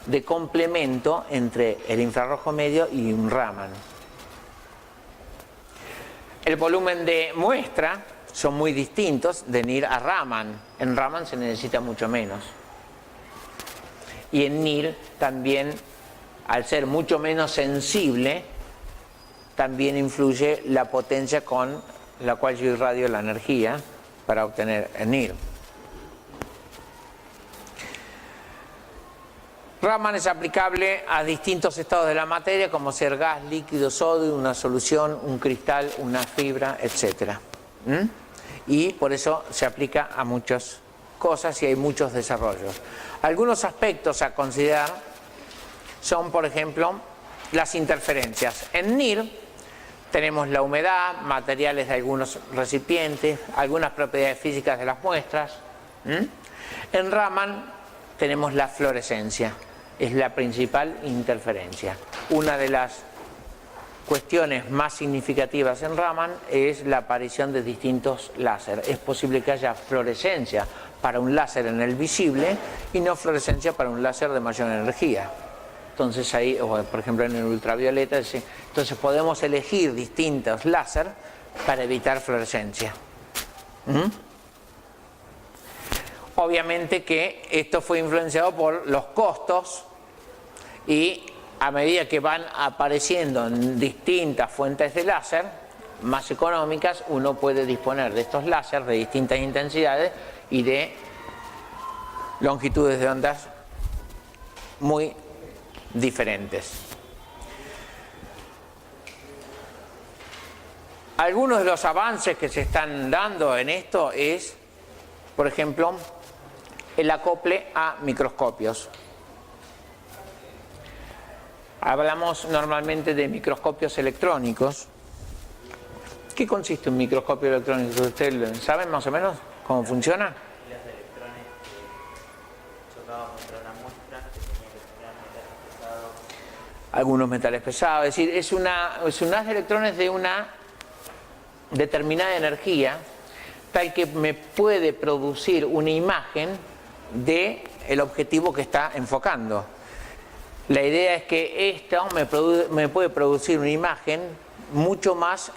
de complemento entre el infrarrojo medio y un Raman. El volumen de muestra son muy distintos de NIR a Raman. En Raman se necesita mucho menos. Y en NIR también, al ser mucho menos sensible, también influye la potencia con la cual yo irradio la energía para obtener el NIR. Raman es aplicable a distintos estados de la materia, como ser gas, líquido, sólido, una solución, un cristal, una fibra, etc. Y por eso se aplica a muchas cosas y hay muchos desarrollos. Algunos aspectos a considerar son, por ejemplo, las interferencias. En NIR tenemos la humedad, materiales de algunos recipientes, algunas propiedades físicas de las muestras. En Raman tenemos la fluorescencia, es la principal interferencia. Una de las cuestiones más significativas en Raman es la aparición de distintos láser. Es posible que haya fluorescencia para un láser en el visible y no fluorescencia para un láser de mayor energía. Entonces ahí, o por ejemplo en el ultravioleta, entonces podemos elegir distintos láser para evitar fluorescencia. Obviamente que esto fue influenciado por los costos y a medida que van apareciendo distintas fuentes de láser más económicas, uno puede disponer de estos láser de distintas intensidades y de longitudes de ondas muy diferentes. Algunos de los avances que se están dando en esto es, por ejemplo, el acople a microscopios. Hablamos normalmente de microscopios electrónicos. ¿Qué consiste un microscopio electrónico? ¿Ustedes saben más o menos cómo funciona? Los electrones que chocaban contra una muestra que tenía que generar metales pesados. Algunos metales pesados, es decir, es un haz de electrones de una determinada energía, tal que me puede producir una imagen del objetivo que está enfocando. La idea es que esto me puede producir una imagen mucho más,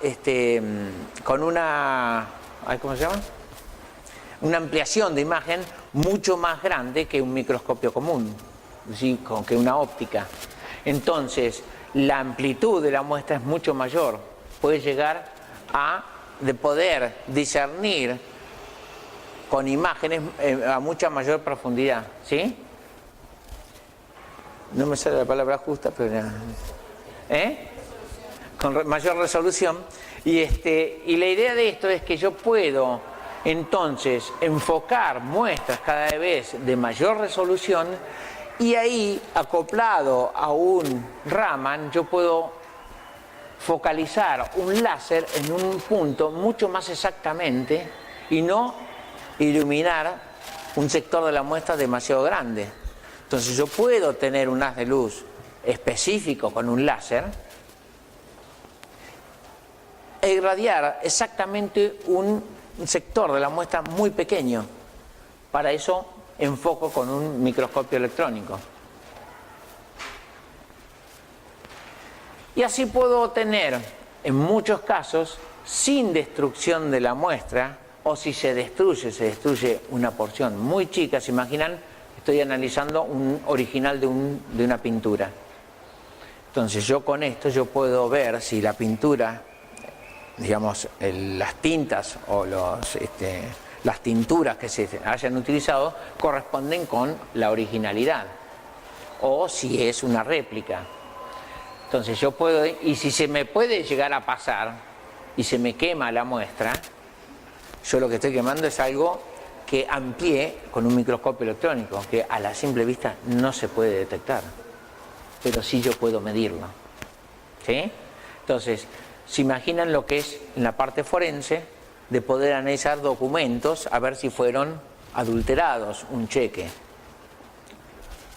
con una, ¿cómo se llama? Una ampliación de imagen mucho más grande que un microscopio común, ¿sí? Que una óptica. Entonces, la amplitud de la muestra es mucho mayor, puede llegar de poder discernir con imágenes a mucha mayor profundidad, ¿sí? No me sale la palabra justa, pero con mayor resolución. Y la idea de esto es que yo puedo entonces enfocar muestras cada vez de mayor resolución, y ahí, acoplado a un Raman, yo puedo focalizar un láser en un punto mucho más exactamente y no iluminar un sector de la muestra demasiado grande. Entonces yo puedo tener un haz de luz específico con un láser e irradiar exactamente un sector de la muestra muy pequeño. Para eso enfoco con un microscopio electrónico. Y así puedo obtener, en muchos casos, sin destrucción de la muestra, o si se destruye una porción muy chica. ¿Se imaginan? Estoy analizando un original de una pintura. Entonces yo con esto puedo ver si la pintura, digamos, las tintas o las tinturas que se hayan utilizado corresponden con la originalidad, o si es una réplica. Entonces yo puedo, y si se me puede llegar a pasar y se me quema la muestra, yo lo que estoy quemando es algo que amplié con un microscopio electrónico, que a la simple vista no se puede detectar, pero sí yo puedo medirlo, ¿sí? Entonces, ¿se imaginan lo que es en la parte forense de poder analizar documentos a ver si fueron adulterados? Un cheque,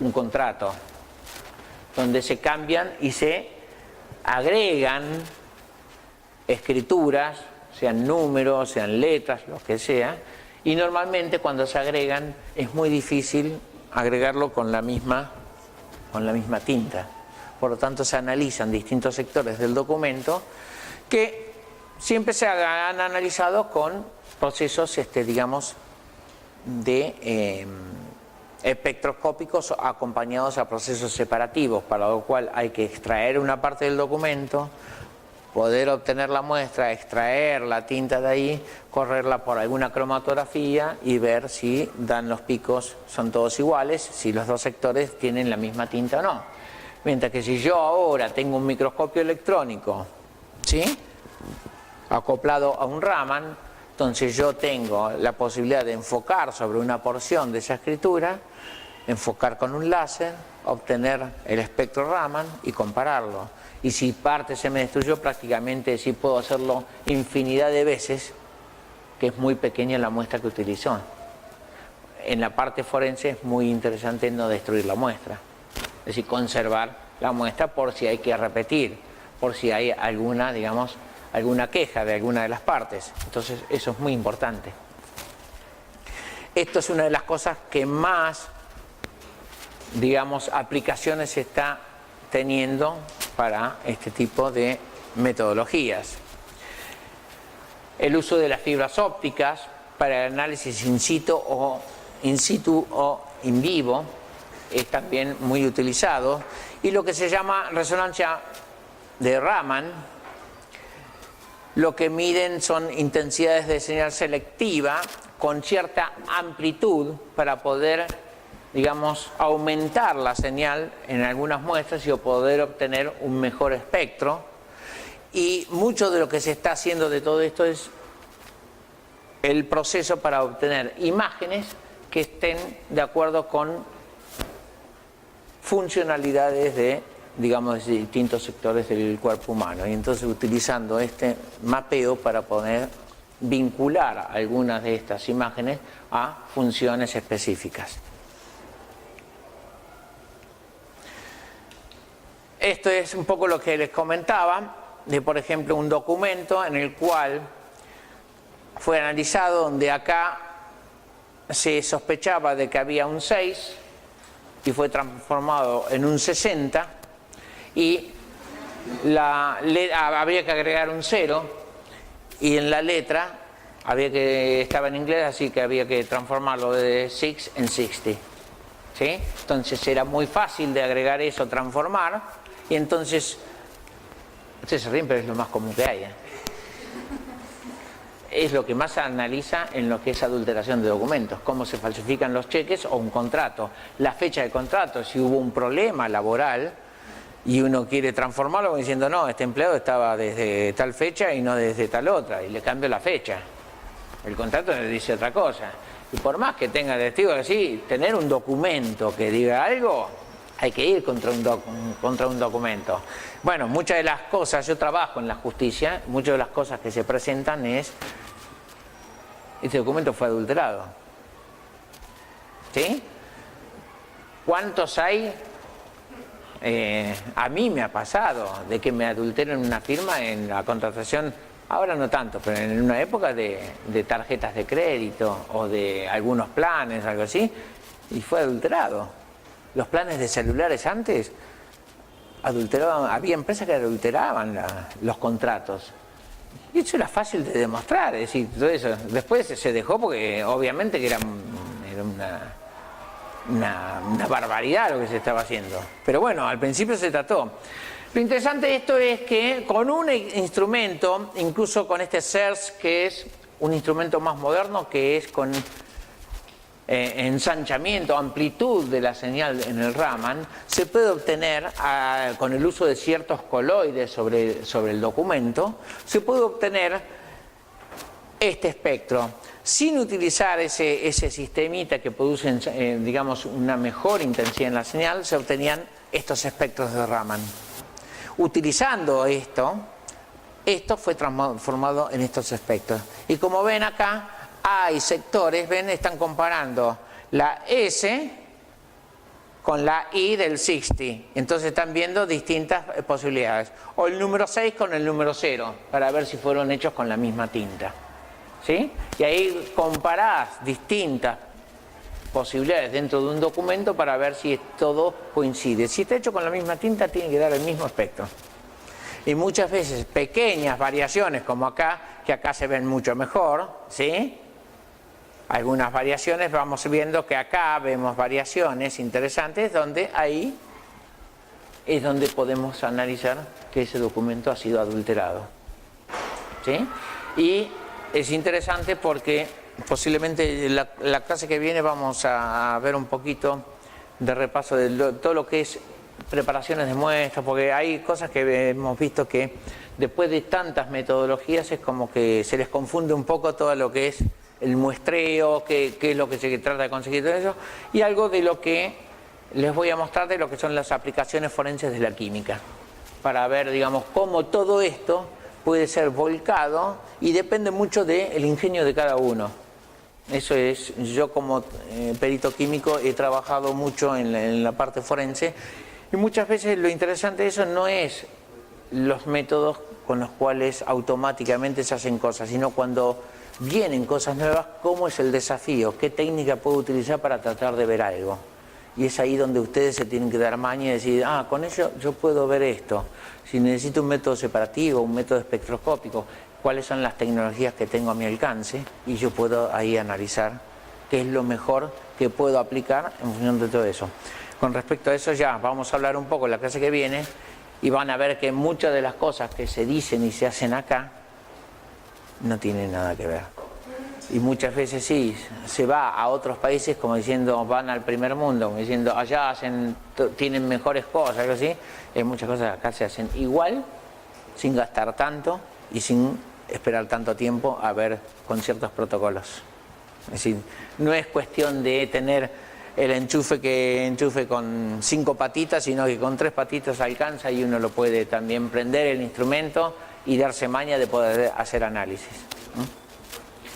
un contrato, donde se cambian y se agregan escrituras, sean números, sean letras, lo que sea, y normalmente cuando se agregan es muy difícil agregarlo con la misma tinta. Por lo tanto, se analizan distintos sectores del documento que siempre se han analizado con procesos, digamos, de espectroscópicos acompañados a procesos separativos, para lo cual hay que extraer una parte del documento, poder obtener la muestra, extraer la tinta de ahí, correrla por alguna cromatografía y ver si dan los picos, son todos iguales, si los dos sectores tienen la misma tinta o no. Mientras que si yo ahora tengo un microscopio electrónico, ¿sí?, acoplado a un Raman, entonces yo tengo la posibilidad de enfocar sobre una porción de esa escritura, enfocar con un láser, obtener el espectro Raman y compararlo. Y si parte se me destruyó, prácticamente sí puedo hacerlo infinidad de veces, que es muy pequeña la muestra que utilizó. En la parte forense es muy interesante no destruir la muestra, es decir, conservar la muestra por si hay que repetir, por si hay alguna, digamos, alguna queja de alguna de las partes. Entonces eso es muy importante. Esto es una de las cosas que más, digamos, aplicaciones está teniendo para este tipo de metodologías. El uso de las fibras ópticas para el análisis in situ o in vivo es también muy utilizado, y lo que se llama resonancia de Raman, lo que miden son intensidades de señal selectiva con cierta amplitud para poder, digamos, aumentar la señal en algunas muestras y poder obtener un mejor espectro. Y mucho de lo que se está haciendo de todo esto es el proceso para obtener imágenes que estén de acuerdo con funcionalidades de, digamos, de distintos sectores del cuerpo humano. Y entonces utilizando este mapeo para poder vincular algunas de estas imágenes a funciones específicas. Esto es un poco lo que les comentaba, de por ejemplo un documento en el cual fue analizado, donde acá se sospechaba de que había un 6 y fue transformado en un 60 y habría que agregar un 0 y en la letra estaba en inglés, así que había que transformarlo de 6 en 60. ¿Sí? Entonces era muy fácil de agregar eso, transformar, y entonces, ustedes se ríen, pero es lo más común que hay, ¿eh? Es lo que más se analiza en lo que es adulteración de documentos, cómo se falsifican los cheques o un contrato, la fecha de contrato, si hubo un problema laboral y uno quiere transformarlo diciendo no, este empleado estaba desde tal fecha y no desde tal otra, y le cambio la fecha. El contrato le dice otra cosa. Y por más que tenga testigos así, tener un documento que diga algo, hay que ir contra un documento. Bueno, muchas de las cosas, yo trabajo en la justicia, muchas de las cosas que se presentan es, este documento fue adulterado. ¿Sí? ¿Cuántos hay? A mí me ha pasado de que me adulteren una firma en la contratación, ahora no tanto, pero en una época de tarjetas de crédito o de algunos planes, algo así, y fue adulterado. Los planes de celulares antes adulteraban, había empresas que adulteraban los contratos. Y eso era fácil de demostrar, es decir, todo eso. Después se dejó porque obviamente que era una barbaridad lo que se estaba haciendo. Pero bueno, al principio se trató. Lo interesante de esto es que con un instrumento, incluso con este CERS, que es un instrumento más moderno, que es con ensanchamiento, amplitud de la señal en el Raman, se puede obtener con el uso de ciertos coloides sobre el documento, se puede obtener este espectro sin utilizar ese sistemita que produce, digamos, una mejor intensidad en la señal. Se obtenían estos espectros de Raman. Utilizando esto fue transformado en estos espectros. Y como ven acá, hay sectores, ven, están comparando la S con la I del 60. Entonces están viendo distintas posibilidades. O el número 6 con el número 0, para ver si fueron hechos con la misma tinta. ¿Sí? Y ahí comparás distintas posibilidades dentro de un documento para ver si todo coincide. Si está hecho con la misma tinta, tiene que dar el mismo espectro. Y muchas veces pequeñas variaciones, como acá, que acá se ven mucho mejor, ¿sí? Algunas variaciones, vamos viendo que acá vemos variaciones interesantes, donde ahí es donde podemos analizar que ese documento ha sido adulterado. ¿Sí? Y es interesante porque posiblemente la clase que viene vamos a ver un poquito de repaso de todo lo que es preparaciones de muestras, porque hay cosas que hemos visto que después de tantas metodologías es como que se les confunde un poco todo lo que es el muestreo, qué es lo que se trata de conseguir todo eso, y algo de lo que les voy a mostrar de lo que son las aplicaciones forenses de la química, para ver, digamos, cómo todo esto puede ser volcado y depende mucho del ingenio de cada uno. Eso es, yo como perito químico he trabajado mucho en la parte forense, y muchas veces lo interesante de eso no es los métodos con los cuales automáticamente se hacen cosas, sino cuando vienen cosas nuevas, cómo es el desafío, qué técnica puedo utilizar para tratar de ver algo. Y es ahí donde ustedes se tienen que dar maña y decir, con eso yo puedo ver esto. Si necesito un método separativo, un método espectroscópico, cuáles son las tecnologías que tengo a mi alcance, y yo puedo ahí analizar qué es lo mejor que puedo aplicar en función de todo eso. Con respecto a eso ya vamos a hablar un poco en la clase que viene, y van a ver que muchas de las cosas que se dicen y se hacen acá no tienen nada que ver. Y muchas veces sí, se va a otros países como diciendo, van al primer mundo, como diciendo, allá tienen mejores cosas, algo así. Hay muchas cosas acá se hacen igual, sin gastar tanto y sin esperar tanto tiempo a ver con ciertos protocolos. Es decir, no es cuestión de tener el enchufe que enchufe con 5 patitas, sino que con 3 patitas alcanza y uno lo puede también prender el instrumento y darse maña de poder hacer análisis, ¿no?